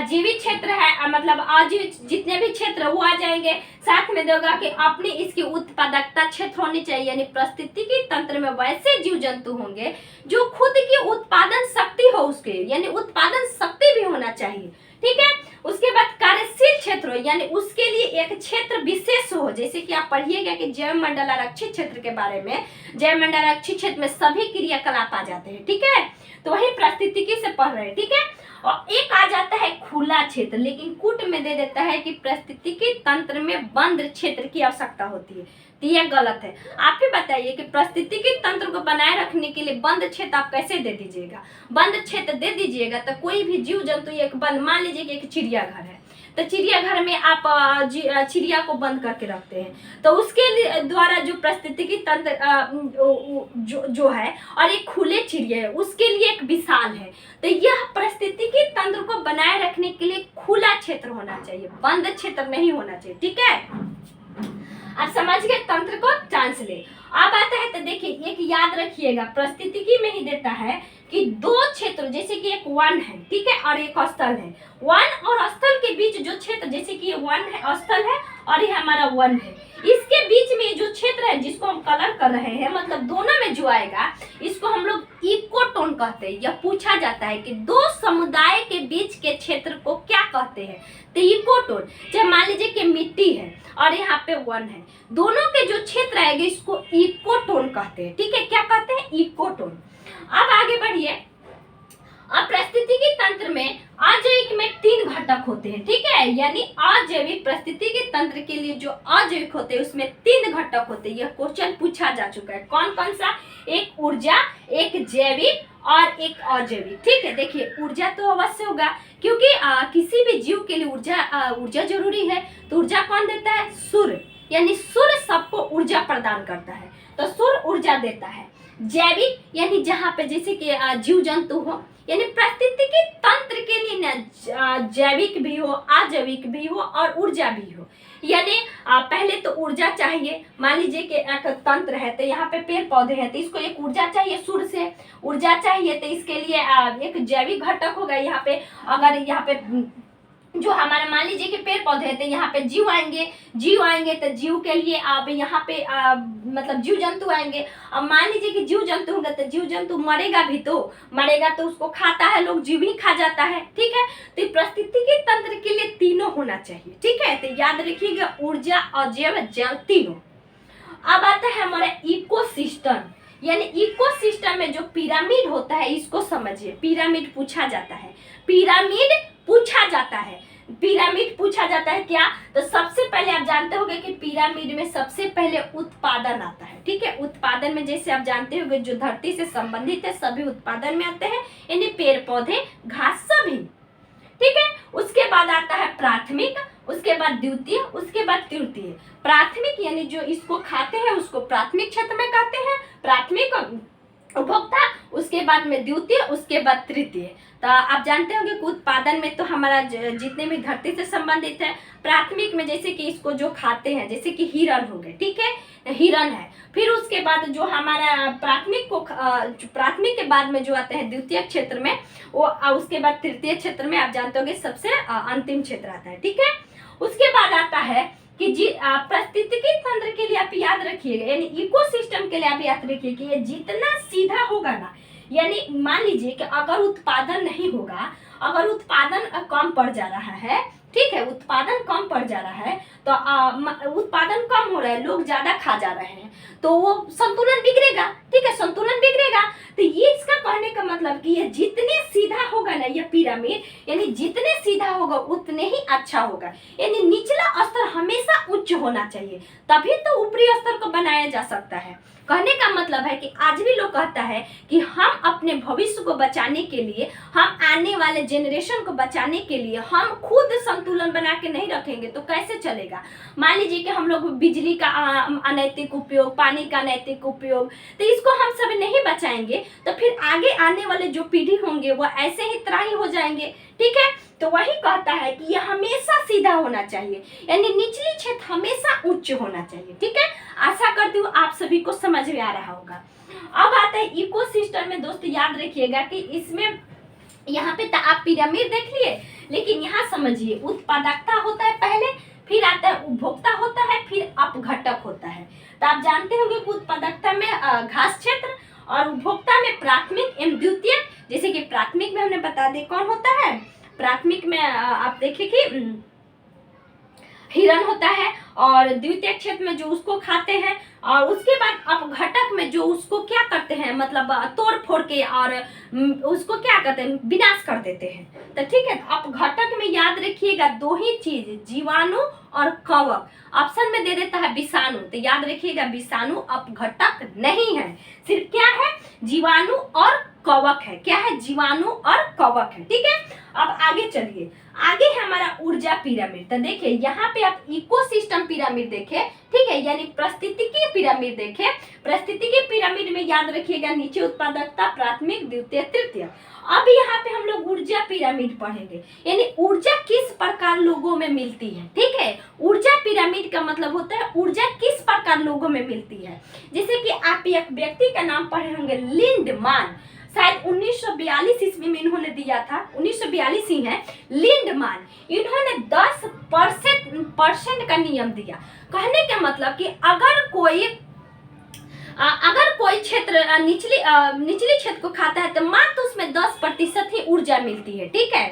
जीवित क्षेत्र है मतलब अजीवित जितने भी क्षेत्र वो आ जाएंगे। साथ में देगा कि अपनी इसकी उत्पादकता क्षेत्र होनी चाहिए, यानी परिस्थितिकी तंत्र में वैसे जीव जंतु होंगे जो खुद की उत्पादन शक्ति हो उसके, यानी उत्पादन शक्ति भी होना चाहिए, ठीक है। उसके बाद कार्यशील क्षेत्र हो, यानी उसके लिए एक क्षेत्र विशेष हो। जैसे कि आप पढ़िएगा कि जैव मंडल आरक्षित क्षेत्र के बारे में, जैव मंडल आरक्षित क्षेत्र में सभी क्रियाकलाप आ जाते हैं, ठीक है। तो वही परिस्थितिकी से पढ़ रहे हैं, ठीक है। और एक आ जाता है खुला क्षेत्र, लेकिन कूट में दे देता है कि परिस्थितिकी तंत्र में बंद क्षेत्र की आवश्यकता होती है, तो यह गलत है। आप ही बताइए कि परिस्थितिकी तंत्र को बनाए रखने के लिए बंद क्षेत्र आप कैसे दे दीजिएगा? बंद क्षेत्र दे दीजिएगा तो कोई भी जीव जंतु एक बंद, मान लीजिए कि एक चिड़ियाघर है, तो चिड़ियाघर में आप चिड़िया को बंद करके रखते हैं, तो उसके द्वारा जो परिस्थितिकी तंत्र जो है और एक खुले चिड़िया है उसके लिए एक विशाल है। तो यह परिस्थितिकी तंत्र को बनाए रखने के लिए खुला क्षेत्र होना चाहिए, बंद क्षेत्र नहीं होना चाहिए, ठीक है। आप समझ गए तंत्र को ट्रांसलेट। अब आता है तो देखिए एक याद रखिएगा परिस्थितिकी में ही देता है कि दो क्षेत्र जैसे कि एक वन है, ठीक है, और एक स्थल है। वन और स्थल के बीच जो क्षेत्र जैसे कि ये वन है, स्थल है और ये हमारा वन है, इसके बीच में जो क्षेत्र है जिसको हम कलर कर रहे हैं मतलब दोनों में जो आएगा इसको हम लोग इकोटोन कहते हैं। यह पूछा जाता है कि दो समुदाय के बीच के क्षेत्र को क्या कहते हैं, तो इकोटोन। जब मान लीजिए कि मिट्टी है और यहाँ पे वन है, दोनों के जो क्षेत्र आएगा इसको इकोटोन कहते हैं, ठीक है। क्या कहते हैं? इकोटोन। अब आगे बढ़िए। अब परिस्थितिकी तंत्र में अजैविक में 3 घटक होते हैं, ठीक है, यानी अजैविक परिस्थितिकी तंत्र के लिए जो अजैविक होते हैं उसमें 3 घटक होते हैं। यह क्वेश्चन पूछा जा चुका है। कौन कौन सा? एक ऊर्जा, एक जैविक और एक अजैविक, ठीक है। देखिए ऊर्जा तो अवश्य होगा क्योंकि किसी भी जीव के लिए ऊर्जा जरूरी है। तो ऊर्जा कौन देता है? सूर्य, यानी सूर्य सबको ऊर्जा प्रदान करता है, तो सूर्य ऊर्जा देता है। जैविक यानी जहाँ पे जैसे कि जीव जंतु हो, यानी परिस्थितिकी तंत्र के लिए ना जैविक भी हो, अजैविक भी हो और ऊर्जा भी हो। यानी पहले तो ऊर्जा चाहिए। मान लीजिए कि एक तंत्र है तो यहाँ पे पेड़ पौधे हैं तो इसको एक ऊर्जा चाहिए, सूर्य से ऊर्जा चाहिए, तो इसके लिए एक जैविक घटक होगा। यहाँ पे अगर यहाँ पे जो हमारे मान लीजिए कि पेड़ पौधे हैं तो यहाँ पे जीव आएंगे तो जीव के लिए अब यहाँ पे मतलब जीव जंतु आएंगे। अब मान लीजिए कि जीव जंतु होगा तो जीव जंतु मरेगा तो उसको खाता है लोग, जीव ही खा जाता है, ठीक है। तो पारिस्थितिकी तंत्र के लिए तीनों होना चाहिए, ठीक है। तो याद रखिएगा, ऊर्जा, अजैव, जैव, तीनों। अब आता है हमारा इकोसिस्टम, यानी इकोसिस्टम में जो पिरामिड होता है इसको समझिए। पिरामिड पूछा जाता है, पिरामिड पूछा जाता है क्या? तो सबसे पहले आप जानते होंगे कि पिरामिड में सबसे पहले उत्पादन आता है, ठीक है। उत्पादन में जैसे आप जानते होंगे जो धरती से संबंधित है सभी उत्पादन में आते हैं, यानी पेड़ पौधे, घास, सभी, ठीक है। उसके बाद आता है प्राथमिक, उसके बाद द्वितीय, उसके बाद तृतीय। प्राथमिक यानी जो इसको खाते हैं उसको प्राथमिक क्षेत्र में कहते हैं, प्राथमिक उपभोक्ता, उसके बाद में द्वितीय, उसके बाद तृतीय। तो आप जानते होंगे कि उत्पादन में तो हमारा जितने भी धरती से संबंधित है। प्राथमिक में जैसे कि इसको जो खाते हैं, जैसे कि हिरण हो गए, ठीक है, हिरण है। फिर उसके बाद जो हमारा प्राथमिक के बाद में जो आते हैं द्वितीय क्षेत्र में वो, उसके बाद तृतीय क्षेत्र में आप जानते होंगे सबसे अंतिम क्षेत्र आता है, ठीक है। उसके बाद आता है कि पारिस्थितिकी तंत्र के लिए आप याद रखिएगा, यानी इकोसिस्टम के लिए आप याद रखिए कि ये जितना सीधा होगा ना, यानी मान लीजिए कि अगर उत्पादन नहीं होगा, अगर उत्पादन कम पड़ जा रहा है, ठीक है, उत्पादन कम पड़ जा रहा है तो उत्पादन कम हो रहा है, लोग ज्यादा खा जा रहे हैं तो वो संतुलन बिगड़ेगा, ठीक है, संतुलन बिगड़ेगा। तो ये इसका कहने का मतलब कि ये जितने सीधा होगा ना ये पिरामिड, यानी जितने सीधा होगा उतने ही अच्छा होगा, यानी निचला स्तर हमेशा उच्च होना चाहिए, तभी तो ऊपरी स्तर को बनाया जा सकता है। कहने का मतलब है कि आज भी लोग कहता है कि हम अपने भविष्य को बचाने के लिए, हम आने वाले जेनरेशन को बचाने के लिए हम खुद संतुलन बना के नहीं रखेंगे तो कैसे चलेगा। मान लीजिए कि हम लोग बिजली का अनैतिक उपयोग, पानी का अनैतिक उपयोग, तो इसको हम सब नहीं बचाएंगे तो फिर आगे आने वाले जो पीढ़ी होंगे वो ऐसे ही त्राही हो जाएंगे, ठीक है। तो वही कहता है कि यह हमेशा सीधा होना चाहिए, यानी निचली क्षेत्र हमेशा उच्च होना चाहिए, ठीक है। आशा करती हूँ आप सभी को समझ में आ रहा होगा। अब आता है इकोसिस्टम में, दोस्त याद रखिएगा कि इसमें यहाँ पे तो आप पिरामिड देख लिए, लेकिन यहाँ समझिए उत्पादकता होता है पहले, फिर आता है उपभोक्ता होता है, फिर अपघटक होता है। तो आप जानते होंगे कि उत्पादकता में घास क्षेत्र और उपभोक्ता में प्राथमिक एवं द्वितीय। जैसे कि प्राथमिक में हमने बता दें कौन होता है, प्राथमिक में आप देखें कि हिरण होता है, और द्वितीय क्षेत्र में जो उसको खाते हैं, और उसके बाद अपघटक में जो उसको क्या करते हैं, मतलब तोड़ फोड़ के और उसको क्या करते हैं, विनाश कर देते हैं। तो ठीक है, अपघटक में याद रखिएगा दो ही चीज, जीवाणु और कवक। ऑप्शन में दे देता है विषाणु, तो याद रखिएगा विषाणु अपघटक नहीं है, सिर्फ क्या है, जीवाणु और कवक है। क्या है, जीवाणु और कवक है, ठीक है। अब आगे चलिए, आगे है हमारा ऊर्जा पिरामिड। तो देखिए यहाँ पे आप इकोसिस्टम पिरामिड देखे, ठीक है, यानी पारिस्थितिकी पिरामिड देखे। पारिस्थितिकी पिरामिड में याद रखिएगा नीचे उत्पादकता, प्राथमिक, द्वितीय, तृतीय। अब यहाँ पे हम लोग ऊर्जा पिरामिड पढ़ेंगे, यानी ऊर्जा किस प्रकार लोगों में मिलती है, ठीक है। ऊर्जा पिरामिड का मतलब होता है ऊर्जा किस प्रकार लोगों में मिलती है। जैसे कि आप एक व्यक्ति का नाम पढ़े होंगे, लिंडमान, शायद 1942 ईस्वी में इन्होंने दिया था, 1942 ही है, लिंडमान। इन्होंने 10% का नियम दिया। कहने का मतलब कि अगर कोई क्षेत्र निचली क्षेत्र को खाता है तो मात्र उसमें 10% ही ऊर्जा मिलती है, ठीक है।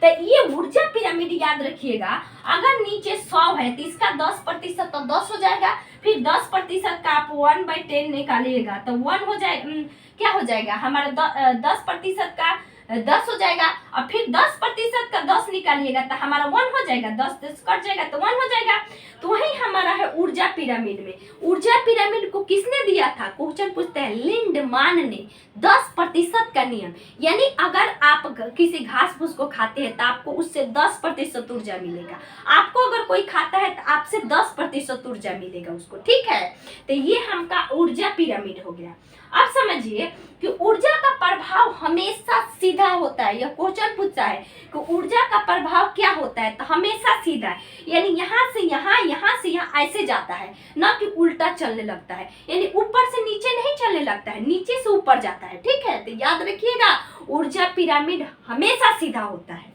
तो ये ऊर्जा पिरामिड याद रखिएगा, अगर नीचे 100 है तो इसका 10% तो 10 हो जाएगा, फिर 10% का आप 1/10 निकालिएगा तो 1 हो जाएगा, क्या हो जाएगा हमारा 10% का 10 हो जाएगा, और फिर 10% का 10 निकालिएगा तो हमारा 1 हो जाएगा, 10 कट जाएगा तो 1 हो जाएगा। तो वही हमारा है ऊर्जा पिरामिड में। ऊर्जा पिरामिड को किसने दिया था, क्वेश्चन पूछते हैं, लिंडमान ने, 10% का नियम। यानी अगर आप किसी घास फूस को खाते हैं तो आपको उससे 10% ऊर्जा मिलेगा, आपको अगर कोई खाता है तो आपसे 10% ऊर्जा मिलेगा उसको, ठीक है। तो ये हमका ऊर्जा पिरामिड हो गया। अब समझिए कि ऊर्जा का प्रभाव हमेशा सीधा होता है। यह क्वेश्चन पूछता है कि ऊर्जा का प्रभाव क्या होता है, तो हमेशा सीधा है, यानी यहाँ से यहाँ, यहाँ से यहाँ ऐसे जाता है, ना कि उल्टा चलने लगता है, यानी ऊपर से नीचे नहीं चलने लगता है, नीचे से ऊपर जाता है, ठीक है। तो याद रखिएगा ऊर्जा पिरामिड हमेशा सीधा होता है।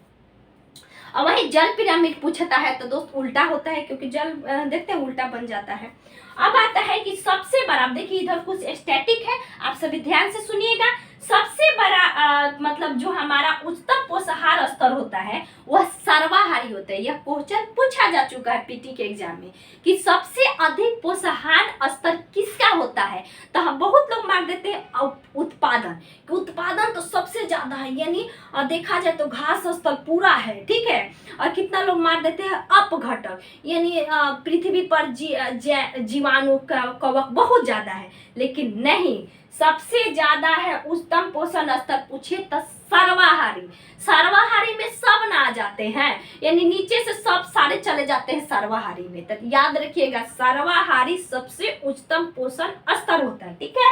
और वही जल पिरामिड पूछता है तो दोस्त उल्टा होता है, क्योंकि जल देखते हैं उल्टा बन जाता है। अब आता है कि सबसे बड़ा, देखिए इधर कुछ स्टैटिक है, आप सभी ध्यान से सुनिएगा। सबसे बड़ा मतलब जो हमारा उच्चतम पोषाहार स्तर होता है वह सर्वाहारी होता है। यह क्वेश्चन पूछा जा चुका है पीटी के एग्जाम में कि सबसे अधिक पोषाहार स्तर किसका होता है। तो हम बहुत लोग मार देते हैं उत्पादन, कि उत्पादन तो सबसे ज्यादा है, यानी देखा जाए तो घास स्तर पूरा है, ठीक है। और कितना लोग मार देते हैं अपघटक, यानी पृथ्वी पर जीवाणु का कवक बहुत ज्यादा है, लेकिन नहीं, सबसे ज्यादा है उच्चतम पोषण स्तर पूछे तो सर्वाहारी। सर्वाहारी में सब ना आ जाते हैं, यानी नीचे से सब सारे चले जाते हैं सर्वाहारी में। तो याद रखिएगा सर्वाहारी सबसे उच्चतम पोषण स्तर होता है, ठीक है।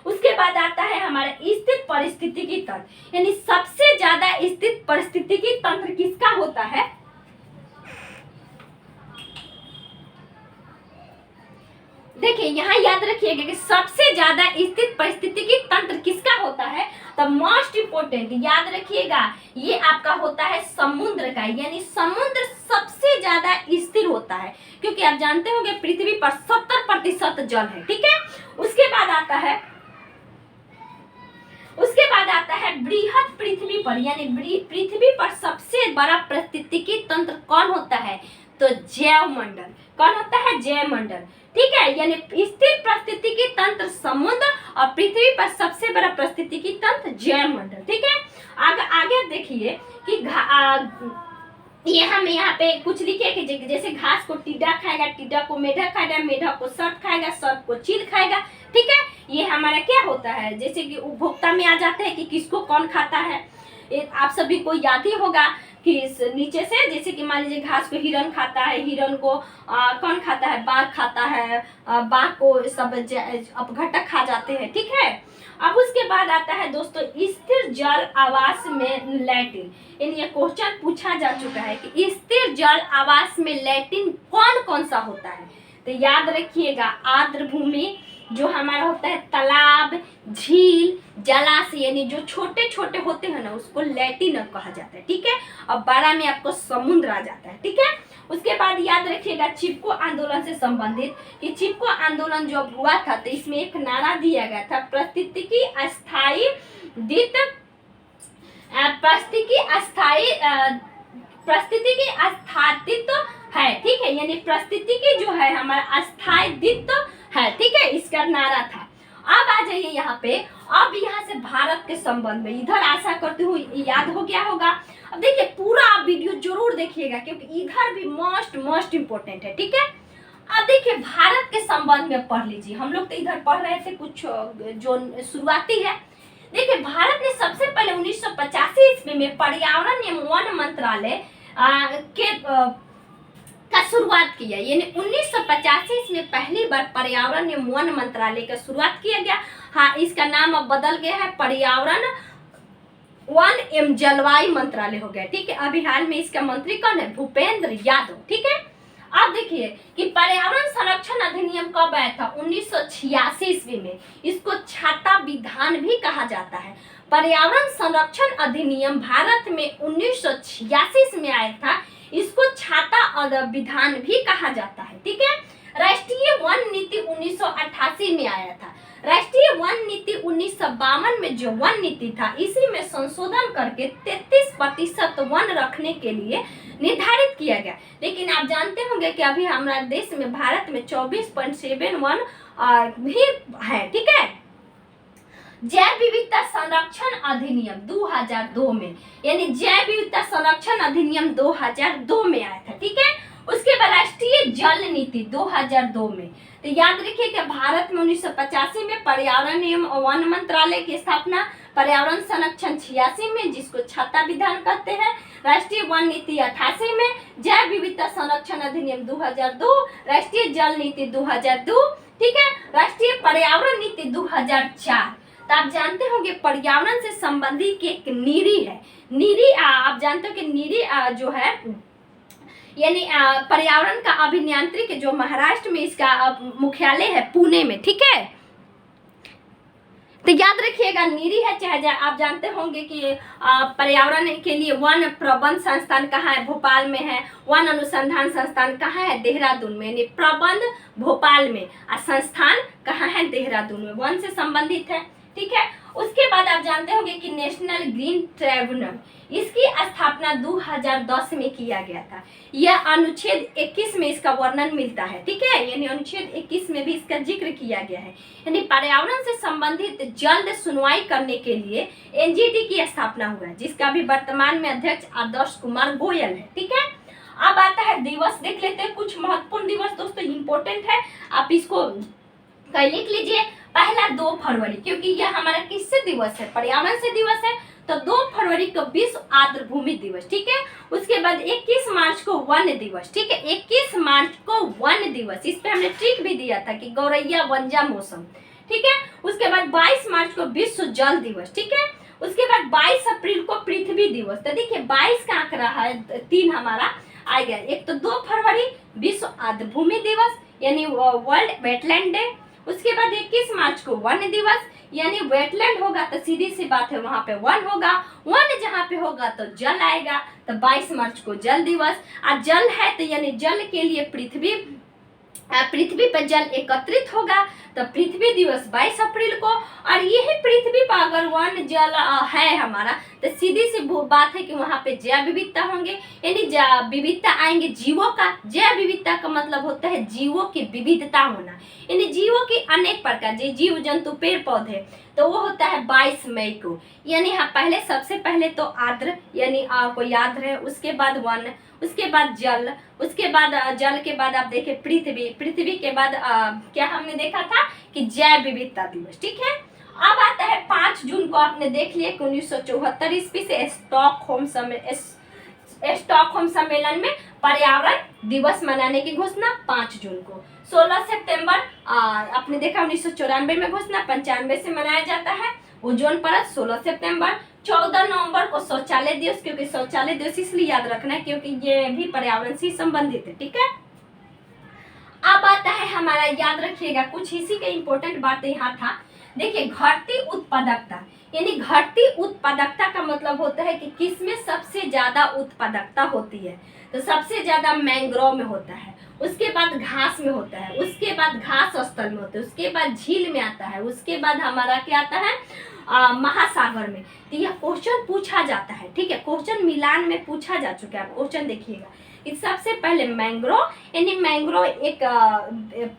उसके बाद आता है हमारा स्थिर परिस्थितिकी तंत्र, यानी सबसे ज्यादा स्थिर परिस्थितिकी तंत्र किसका होता है। देखिए यहाँ याद रखिएगा कि सबसे ज्यादा स्थिर परिस्थितिकी तंत्र किसका होता है। तो मोस्ट इंपोर्टेंट याद रखिएगा ये आपका होता है समुद्र का, यानी समुद्र सबसे ज्यादा स्थिर होता है, क्योंकि आप जानते होंगे पृथ्वी पर 70% जल है, ठीक है। उसके बाद आता है बृहद पृथ्वी पर, यानी पृथ्वी पर सबसे बड़ा पारिस्थितिकी तंत्र कौन होता है। तो जैव मंडल। कौन होता है। जैव मंडल, ठीक है। यानी स्थिर पारिस्थितिकी तंत्र समुद्र और पृथ्वी पर सबसे बड़ा पारिस्थितिकी तंत्र जैव मंडल, ठीक है। आगे देखिए कि ये हम यहाँ पे कुछ लिखे कि जैसे घास को टिड्डा खाएगा, टिड्डा को मेढक खाएगा, मेढक को सर्प खाएगा, सर्प को चील खाएगा, ठीक है। ये हमारा क्या होता है, जैसे कि उपभोक्ता में आ जाते हैं कि किसको कौन खाता है। आप सभी को याद ही होगा कि नीचे से जैसे कि मान लीजिए घास को हिरन खाता है, हिरन को कौन खाता है, बाघ खाता है, बाघ को सब अपघटक खा जाते हैं, ठीक है। अब उसके बाद आता है दोस्तों स्थिर जल आवास में लैटिन, यानी ये क्वेश्चन पूछा जा चुका है कि स्थिर जल आवास में लैटिन कौन कौन सा होता है। तो याद रखिएगा आर्द्र भूमि, जो हमारा होता है तालाब, झील, जलाशय, यानी जो छोटे छोटे होते हैं ना उसको लैटिन कहा जाता है, ठीक है। और बड़ा में आपको समुद्र आ जाता है, ठीक है। उसके बाद याद रखिएगा चिपको आंदोलन से संबंधित कि चिपको आंदोलन जब हुआ था तो इसमें एक नारा दिया गया था पारिस्थितिकी अस्थित्व है, ठीक है। यानी पारिस्थितिकी जो है हमारा अस्थायित्व है, ठीक है, इसका नारा था। अब आ जाइए यहाँ पे, अब यहाँ से भारत के संबंध में, इधर आशा करती हूँ याद हो गया होगा। अब देखिए पूरा वीडियो जरूर देखिएगा क्योंकि इधर भी मोस्ट इम्पोर्टेंट है, ठीक है। अब देखिए भारत के संबंध में पढ़ लीजिए, हम लोग तो इधर पढ़ रहे थे कुछ जो शुरुआती है। देखिए भारत ने सबसे पहले 1985 ईस्वी में पर्यावरण एवं वन मंत्रालय का शुरुआत किया, यानी 1985 में पहली बार पर्यावरण एवं वन मंत्रालय का शुरुआत किया गया। हाँ, इसका नाम अब बदल गया है, पर्यावरण वन एवं जलवायु मंत्रालय हो गया, ठीक है। अभी हाल में इसका मंत्री कौन है, भूपेंद्र यादव, ठीक है। अब देखिए कि पर्यावरण संरक्षण अधिनियम कब आया था, 1986 ईस्वी में। इसको छाता विधान भी कहा जाता है। पर्यावरण संरक्षण अधिनियम भारत में 1986 में आया था, इसको छाता विधान भी कहा जाता है, ठीक है। राष्ट्रीय वन नीति 1988 में आया था। राष्ट्रीय वन नीति 1952 में जो वन नीति था इसी में संशोधन करके 33% वन रखने के लिए निर्धारित किया गया। लेकिन आप जानते होंगे कि अभी हमारे देश में भारत में 24.7 वन भी है, ठीक है। जैव विविधता संरक्षण अधिनियम 2002 में, यानी जैव विविधता संरक्षण अधिनियम 2002 में आया था, ठीक है। उसके बाद राष्ट्रीय जल नीति 2002 में। तो याद रखिए कि भारत में 1985 में पर्यावरण एवं वन मंत्रालय की स्थापना, पर्यावरण संरक्षण 86 में जिसको छाता विधान कहते हैं, राष्ट्रीय वन नीति 88 में, जैव विविधता संरक्षण अधिनियम 2002, राष्ट्रीय जल नीति 2002, ठीक है, राष्ट्रीय पर्यावरण नीति 2004। तो आप जानते होंगे पर्यावरण से संबंधित एक नीरी है। नीरी आप जानते हो कि नीरी जो है यानी पर्यावरण का अभियांत्रिक जो महाराष्ट्र में इसका मुख्यालय है पुणे में, ठीक है। तो याद रखिएगा नीरी है चाहे आप जानते होंगे कि पर्यावरण के लिए वन प्रबंध संस्थान कहाँ है, भोपाल में है। वन अनुसंधान संस्थान कहाँ है, देहरादून में, यानी प्रबंध भोपाल में और संस्थान कहाँ है, देहरादून में, वन से संबंधित है। ठीक है, उसके बाद आप जानते होंगे कि नेशनल ग्रीन ट्रिब्यूनल, इसकी स्थापना 2010 में किया गया था। यह अनुच्छेद 21 में इसका वर्णन मिलता है। ठीक है, यानी अनुच्छेद 21 में भी इसका जिक्र किया गया है। यानी पर्यावरण से संबंधित जल्द सुनवाई करने के लिए एनजीटी की स्थापना हुआ है, जिसका भी वर्तमान में अध्यक्ष आदर्श कुमार गोयल है। ठीक है, अब आता है दिवस, देख लेते हैं कुछ महत्वपूर्ण दिवस दोस्तों, इंपॉर्टेंट है, आप इसको लिख लीजिए। पहला 2 फरवरी, क्योंकि यह हमारा किससे दिवस है, पर्यावरण से दिवस है, तो 2 फरवरी को विश्व आर्द्र भूमि दिवस। ठीक है, उसके बाद 21 मार्च को वन दिवस। ठीक है, 21 मार्च को वन दिवस, इस पे हमने ट्रिक भी दिया था कि गौरैया वंजा मौसम। ठीक है, उसके बाद 22 मार्च को विश्व जल दिवस। ठीक है, उसके बाद 22 अप्रैल को पृथ्वी दिवस। तो देखिए 22 का आंकड़ा है, 3 हमारा आ गया। एक तो 2 फरवरी विश्व आर्द्र भूमि दिवस यानी वर्ल्ड वेटलैंड डे। उसके बाद 21 मार्च को वन दिवस, यानी वेटलैंड होगा तो सीधी सी बात है वहां पे वन होगा, वन जहां पे होगा तो जल आएगा, तो 22 मार्च को जल दिवस। और जल है तो यानी जल के लिए पृथ्वी पर जल एकत्रित होगा, तो पृथ्वी दिवस 22 अप्रैल को। और यही पृथ्वी पर अगर वन जल है हमारा, तो सीधी सी बात है कि वहां पे जैव विविधता होंगे, यानी विविधता आएंगे जीवों का। जैव विविधता का मतलब होता है जीवों की विविधता होना, यानी जीवों की अनेक प्रकार, जीव जंतु पेड़ पौधे, तो वो होता है 22 मई को। यानी हाँ, पहले सबसे पहले तो आर्द्र, यानी आपको याद रहे, उसके बाद वन, उसके बाद जल, उसके बाद जल के बाद आप देखें पृथ्वी के बाद क्या हमने देखा था कि जैव विविधता दिवस। ठीक है, अब आता है 5 जून को, आपने देख लिया कि 1974 ईस्वी से स्टॉकहोम सम्मेलन में पर्यावरण दिवस मनाने की घोषणा 5 जून को। 16 सितंबर आपने देखा 1994 में घोषणा, 95 से मनाया जाता है ओजोन परत 16 सितंबर। 14 नवंबर को शौचालय दिवस, क्योंकि शौचालय दिवस इसलिए याद रखना है क्योंकि ये भी पर्यावरण से संबंधित है। ठीक है, अब आता है हमारा, याद रखिएगा कुछ इसी के इंपॉर्टेंट बातें यहाँ था। देखिए घटती उत्पादकता, यानी घटती उत्पादकता का मतलब होता है कि किसमें सबसे ज्यादा उत्पादकता होती है, तो सबसे ज्यादा मैंग्रोव में होता है, उसके बाद घास में होता है, उसके बाद घास स्थल में होता है, उसके बाद झील में आता है, उसके बाद हमारा क्या आता है महासागर में। तो यह क्वेश्चन पूछा जाता है। ठीक है, क्वेश्चन मिलान में पूछा जा चुका है। क्वेश्चन देखिएगा, इस सबसे पहले मैंग्रोव, यानी मैंग्रोव एक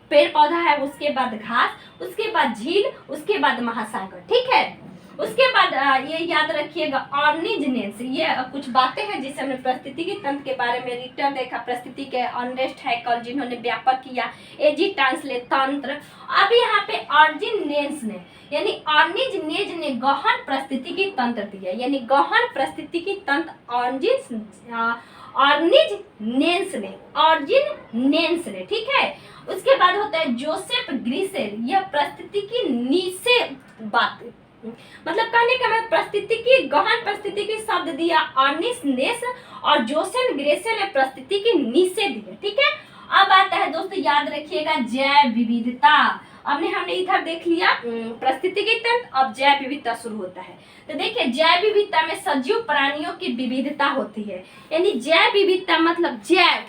पेड़ पौधा है, उसके बाद घास, उसके बाद झील, उसके बाद महासागर। ठीक है, उसके बाद ये याद रखिएगा ऑर्निजनेंस, ये कुछ बातें हैं जिसे हमने पारिस्थितिकी तंत्र के बारे में रिटर्न देखा, परिस्थिति के ऑनेस्ट है कल जिन्होंने व्यापक किया, एजी ट्रांसलेट तंत्र। अब यहाँ पे ऑर्जिनेंस ने, यानी ऑर्निजनेज ने गहन पारिस्थितिकी तंत्र दिया, यानी गहन पारिस्थितिकी तंत्र ऑर्जिनेंस ने। ठीक है, उसके बाद होता है जोसेफ ग्रीसेल, यह पारिस्थितिकी नीचे बात, मतलब कहने का मैं पारिस्थितिकी गहन पारिस्थितिकी शब्द दिया ऑर्निजनेस, और जोसेफ ग्रेसेल ने पारिस्थितिकी नीचे दिया। ठीक है, अब आता है दोस्तों याद रखिएगा जैव विविधता। हमने इधर देख लिया पारिस्थितिकी तंत्र, अब जैव विविधता शुरू होता है। तो देखिए जैव विविधता में सजीव प्राणियों की विविधता होती है, यानी जैव विविधता मतलब जैव,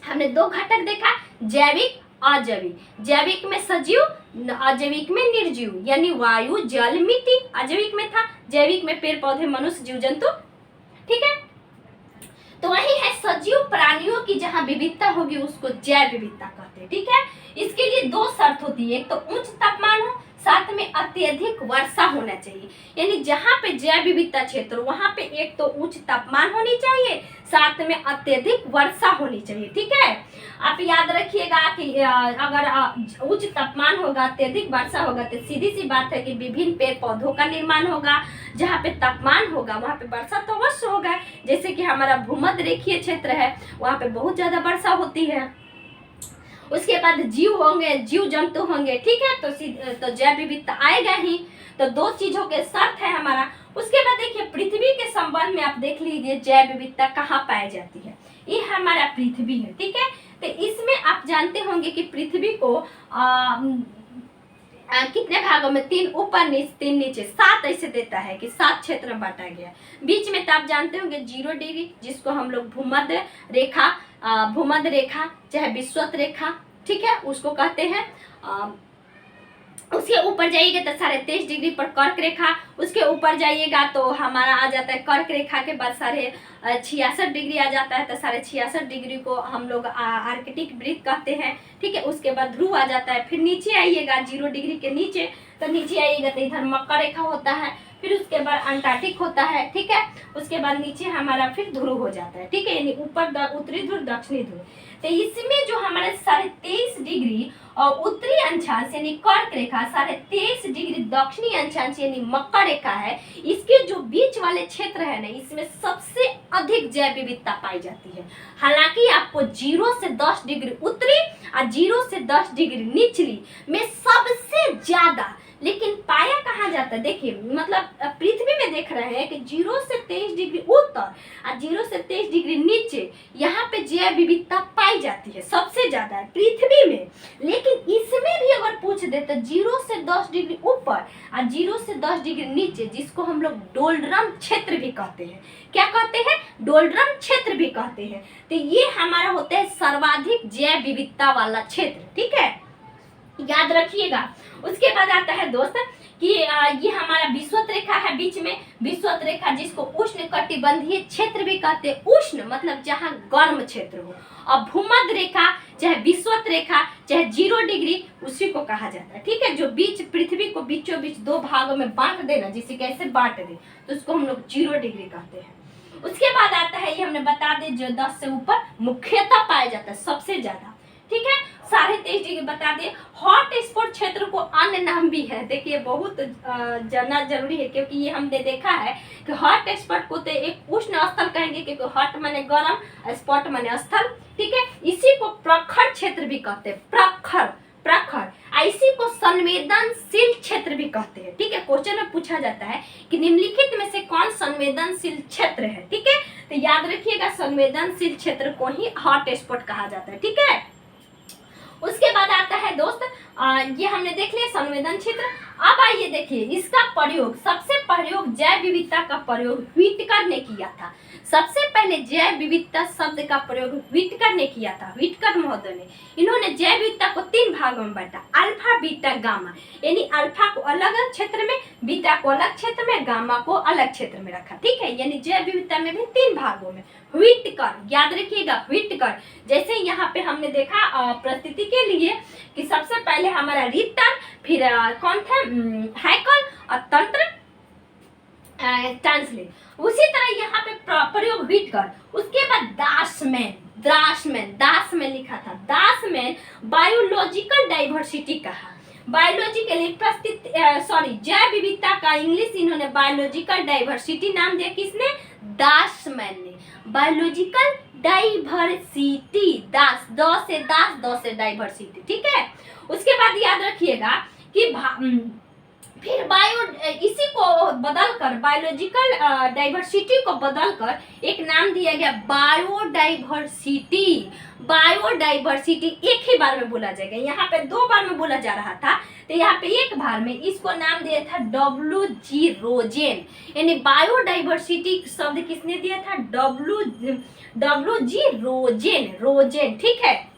हमने 2 घटक देखा, जैविक अजैविक। जैविक में सजीव, अजैविक में निर्जीव, यानी वायु जल मिट्टी अजैविक में था, जैविक में पेड़ पौधे मनुष्य जीव जंतु। ठीक है, तो वही है सजीव प्राणियों की जहाँ विविधता होगी उसको जैव विविधता कहते हैं। ठीक है, इसके लिए 2 शर्त होती है, एक तो उच्च तापमान हो, साथ में अत्यधिक वर्षा होना चाहिए। यानी जहाँ पे जैव विविधता क्षेत्र वहाँ पे एक तो उच्च तापमान होनी चाहिए, साथ में अत्यधिक वर्षा होनी चाहिए। ठीक है, आप याद रखिएगा कि अगर उच्च तापमान होगा, अत्यधिक वर्षा होगा, तो सीधी सी बात है कि विभिन्न पेड़ पौधों का निर्माण होगा। जहाँ पे तापमान होगा वहाँ पे वर्षा तो अवश्य होगा, जैसे कि हमारा भूमध्य रेखीय क्षेत्र है, वहाँ पे बहुत ज्यादा वर्षा होती है। उसके बाद जीव होंगे, जीव जंतु होंगे। ठीक है, तो जैव विविधता आएगा ही। तो 2 चीजों के शर्त है हमारा। उसके बाद देखिए पृथ्वी के संबंध में आप देख लीजिए जैव विविधता कहाँ पाई जाती है, ये हमारा पृथ्वी है। ठीक है, तो इसमें आप जानते होंगे कि पृथ्वी को कितने भागों में, 3 ऊपर नीचे 3 नीचे, 7 ऐसे देता है कि 7 क्षेत्र में बांटा गया है। बीच में तो आप जानते होंगे 0 डिग्री, जिसको हम लोग भूमध्य रेखा, भूमध्य रेखा चाहे विषुवत रेखा, ठीक है, उसको कहते हैं। उसके ऊपर जाइएगा तो 23.5 डिग्री पर कर्क रेखा, उसके ऊपर जाइएगा तो हमारा आ जाता है कर्क रेखा के बाद 66 डिग्री आ जाता है, तो 66 डिग्री को हम लोग आर्कटिक वृत्त कहते हैं, ठीक है। उसके बाद ध्रुव आ जाता है। फिर नीचे आइएगा 0 डिग्री के नीचे, तो नीचे आइएगा तो इधर मकर रेखा होता है, फिर उसके बाद अंटार्कटिक होता है, ठीक है। उसके बाद नीचे हमारा फिर ध्रुव हो जाता है, ठीक है, यानी ऊपर उत्तरी ध्रुव दक्षिणी ध्रुव। तो इसमें जो हमारे 23.5 डिग्री और उत्तरी अक्षांश यानी कर्क रेखा, 23.5 डिग्री दक्षिणी अक्षांश यानी मकर रेखा है, इसके जो बीच वाले क्षेत्र है ना, इसमें सबसे अधिक जैव विविधता पाई जाती है। हालांकि आपको 0 से 10 डिग्री उत्तरी और 0 से 10 डिग्री निचली में सबसे ज्यादा, लेकिन पाया कहाँ जाता है, देखिए मतलब पृथ्वी में देख रहे हैं कि 0 से 23 डिग्री उत्तर और 0 से 23 डिग्री नीचे, यहाँ पे जैव विविधता पाई जाती है, सबसे ज्यादा है पृथ्वी में। लेकिन इसमें भी अगर पूछ दे तो 0 से 10 डिग्री ऊपर और 0 से 10 डिग्री नीचे, जिसको हम लोग डोल्ड्रम क्षेत्र भी कहते हैं, क्या कहते हैं, डोल्ड्रम क्षेत्र भी कहते हैं। तो ये हमारा होता है सर्वाधिक जैव विविधता वाला क्षेत्र, ठीक है, याद रखिएगा। उसके बाद आता है दोस्त कि ये हमारा विषुवत रेखा है, बीच में विषुवत रेखा, जिसको उष्ण कटिबंधीय क्षेत्र भी कहते हैं। उष्ण मतलब जहाँ गर्म क्षेत्र हो, और भूमध्य रेखा चाहे विषुवत रेखा चाहे 0 डिग्री, उसी को कहा जाता है, ठीक है। जो बीच पृथ्वी को बीचों बीच 2 भागों में बांट देना, जिसे कैसे बांट दे, तो उसको हम लोग 0 डिग्री कहते हैं। उसके बाद आता है, ये हमने बता दे, जो 10 से ऊपर मुख्यतः पाया जाता है सबसे ज्यादा, ठीक है। 23.5 डिग्री बता दे। हॉट स्पॉट क्षेत्र को अन्य नाम भी है, देखिए बहुत जानना जरूरी है, क्योंकि ये हमने देखा है कि हॉट स्पॉट को तो एक उष्ण स्थल कहेंगे, क्योंकि हॉट माने गर्म, स्पॉट माने स्थल, ठीक है। इसी को प्रखर क्षेत्र भी कहते हैं, प्रखर प्रखर। इसी को संवेदनशील क्षेत्र भी कहते हैं, ठीक है। क्वेश्चन में पूछा जाता है कि निम्नलिखित में से कौन संवेदनशील क्षेत्र है, ठीक है, तो याद रखिएगा संवेदनशील क्षेत्र को ही हॉट स्पॉट कहा जाता है, ठीक है। उसके बाद आता है दोस्त, ये हमने देख लिया संवेदन क्षेत्र। अब आइए देखिए इसका प्रयोग, सबसे प्रयोग जैव विविधता का प्रयोग व्हिटकर ने किया था। सबसे पहले जैव विविधता शब्द का प्रयोग व्हिटकर ने किया था, व्हिटकर महोदय ने। इन्होंने जैव विविधता को 3 भागों में बांटा, अल्फा बीटा गामा, यानी अल्फा को अलग क्षेत्र में, बीटा को अलग क्षेत्र में, गामा को अलग क्षेत्र में रखा, ठीक है। यानी जैव विविधता में भी 3 भागों में। व्हिटकर, याद रखिएगा व्हिटकर। जैसे यहाँ पे हमने देखा प्रस्तुति के लिए कि सबसे पहले हमारा रिटर, फिर कौन था, हैकल, और तंत्र ट्रांसलेट। उसी तरह यहाँ पे प्रयोग व्हिटकर। उसके बाद दासमैन लिखा था, दासमैन बायोलॉजिकल डाइवर्सिटी कहा, बायोलॉजिकल जैव विविधता का इंग्लिश इन्होंने बायोलॉजिकल डाइवर्सिटी नाम दिया, किसने, दासमैन ने। बायोलॉजिकल डाइवर्सिटी, दो से डाइवर्सिटी, ठीक है। उसके बाद याद रखिएगा कि फिर इसी को बदलकर बायोलॉजिकल डाइवर्सिटी को बदलकर एक नाम दिया गया बायोडाइवर्सिटी। बायोडाइवर्सिटी एक ही बार में बोला जाएगा, यहाँ पे 2 बार में बोला जा रहा था, तो यहाँ पे एक बार में इसको नाम दिया था WG रोजेन, यानी बायोडाइवर्सिटी शब्द किसने दिया था, WG रोजेन, ठीक है।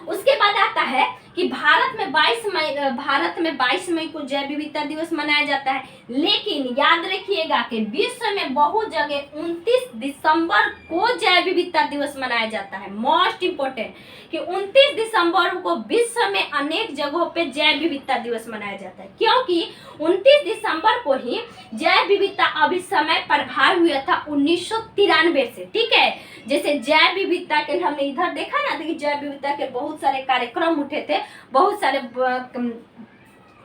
उसके बाद आता है कि भारत में 22 मई को जैव विविधता दिवस मनाया जाता है, लेकिन याद रखिएगा कि विश्व में बहुत जगह 29 दिसंबर को जैव विविधता दिवस मनाया जाता है। मोस्ट इंपोर्टेंट कि 29 दिसंबर को विश्व में अनेक जगहों पे जैव विविधता दिवस मनाया जाता है, क्योंकि 29 दिसंबर को ही जैव विविधता अभिसमय प्रभाव हुआ था 1993 से, ठीक है। जैसे जैव विविधता के हमने इधर देखा ना, कि जैव विविधता के बहुत सारे कार्यक्रम उठे थे, बहुत सारे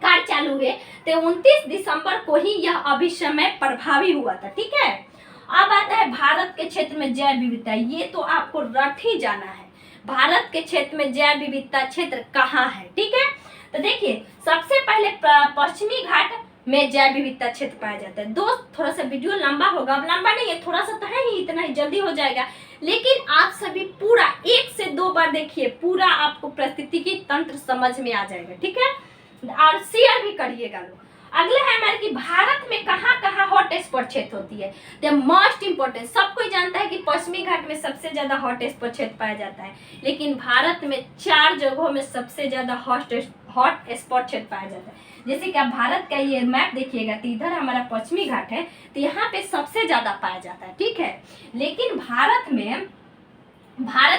कार्य चालू हुए, तो 29 दिसंबर को ही यह अभिसमय प्रभावी हुआ था, ठीक है। अब आता है भारत के क्षेत्र में जैव विविधता, ये तो आपको रट ही जाना है, भारत के क्षेत्र में जैव विविधता क्षेत्र कहाँ है, ठीक है। तो देखिए सबसे पहले पश्चिमी घाट में जैव विविधता क्षेत्र पाया जाता है। दोस्त थोड़ा सा वीडियो लंबा होगा, अब लंबा नहीं है, थोड़ा सा तो है ही, इतना ही जल्दी हो जाएगा, लेकिन आप सभी पूरा 1 से 2 बार देखिए, पूरा आपको परिस्थिति की तंत्र समझ में आ जाएगा, ठीक है। और शेयर भी करिएगा लोग। अगला है हमारे कि भारत में कहाँ कहाँ हॉट स्पॉट क्षेत्र होती है। द मोस्ट इंपॉर्टेंट, सब कोई जानता है कि पश्चिमी घाट में सबसे ज्यादा हॉट स्पॉट क्षेत्र पाया जाता है, लेकिन भारत में 4 जगहों में सबसे ज्यादा हॉट स्पॉट क्षेत्र पाया जाता है। जैसे कि आप भारत का ये मैप देखिएगा तो इधर हमारा पश्चिमी घाट है, तो यहाँ पे सबसे ज्यादा पाया जाता है, ठीक है। लेकिन भारत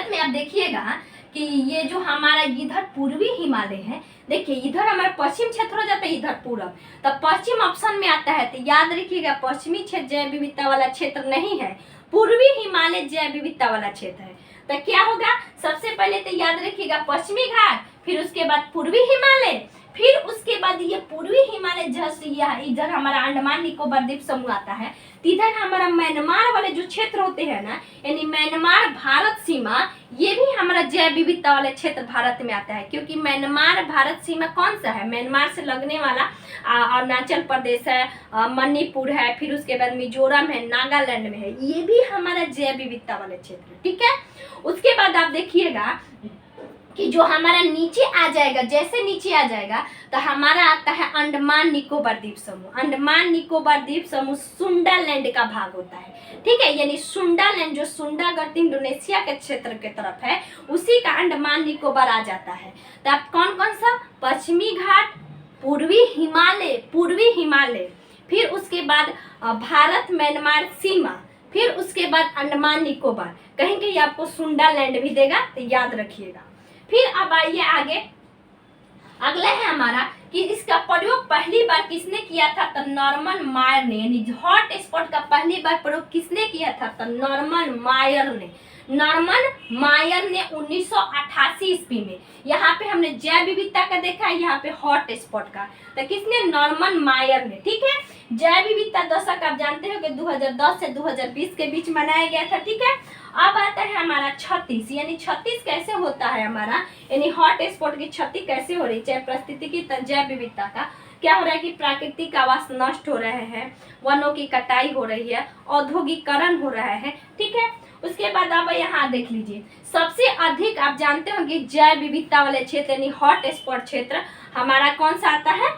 में आप देखिएगा कि ये जो हमारा इधर पूर्वी हिमालय है, देखिए इधर हमारा पश्चिम क्षेत्र हो जाता है, इधर पूरब, तब पश्चिम ऑप्शन में आता है। तो याद रखिएगा पश्चिमी क्षेत्र जैव विविधता वाला क्षेत्र नहीं है, पूर्वी हिमालय जैव विविधता वाला क्षेत्र है। तो क्या होगा, सबसे पहले तो याद रखिएगा पश्चिमी घाट, फिर उसके बाद पूर्वी हिमालय, फिर उसके बाद ये पूर्वी हिमालय जस्ट इधर हमारा अंडमान निकोबार द्वीप समूह आता है। इधर हमारा म्यांमार वाले जो क्षेत्र होते हैं ना, यानी म्यांमार भारत सीमा, ये भी हमारा जैव विविधता वाले क्षेत्र भारत में आता है, क्योंकि म्यांमार भारत सीमा कौन सा है, म्यांमार से लगने वाला अरुणाचल प्रदेश है, मणिपुर है, फिर उसके बाद मिजोरम है, नागालैंड में है, ये भी हमारा जैव विविधता वाले क्षेत्र है, ठीक है। उसके बाद आप देखिएगा कि जो हमारा नीचे आ जाएगा, जैसे नीचे आ जाएगा तो हमारा आता है अंडमान निकोबार द्वीप समूह। अंडमान निकोबार द्वीप समूह सुंडालैंड का भाग होता है, ठीक है। यानी सुंडालैंड जो सुंडागर्त इंडोनेशिया के क्षेत्र के तरफ है, उसी का अंडमान निकोबार आ जाता है। तो अब कौन कौन सा, पश्चिमी घाट, पूर्वी हिमालय, फिर उसके बाद भारत म्यांमार सीमा, फिर उसके बाद अंडमान निकोबार, कहीं कहीं आपको सुंडालैंड भी देगा, तो याद रखिएगा। फिर अब आइए आगे, अगला है हमारा कि इसका प्रयोग पहली बार किसने किया था, तो नॉर्मन मायर ने। यानी हॉट स्पॉट का पहली बार प्रयोग किसने किया था, तो नॉर्मन मायर ने 1988 ईस्वी में। यहाँ पे हमने जैव विविधता का देखा है, यहाँ पे हॉट स्पॉट का, तो किसने, नॉर्मन मायर ने, ठीक है। जैव विविधता दशक आप जानते हो कि 2010 से 2020 के बीच मनाया गया था, ठीक है। अब आता है हमारा 36, यानी 36 कैसे होता है हमारा, यानी हॉट स्पॉट की क्षति कैसे हो रही, चाहे परिस्थितिकी जैव विविधता का क्या हो रहा है कि प्राकृतिक आवास नष्ट हो रहे हैं, वनों की कटाई हो रही है, औद्योगिकरण हो रहा है, ठीक है। उसके बाद आप यहाँ देख लीजिए, सबसे अधिक आप जानते हो कि जैव विविधता वाले क्षेत्र यानी हॉट स्पॉट क्षेत्र हमारा कौन सा आता है,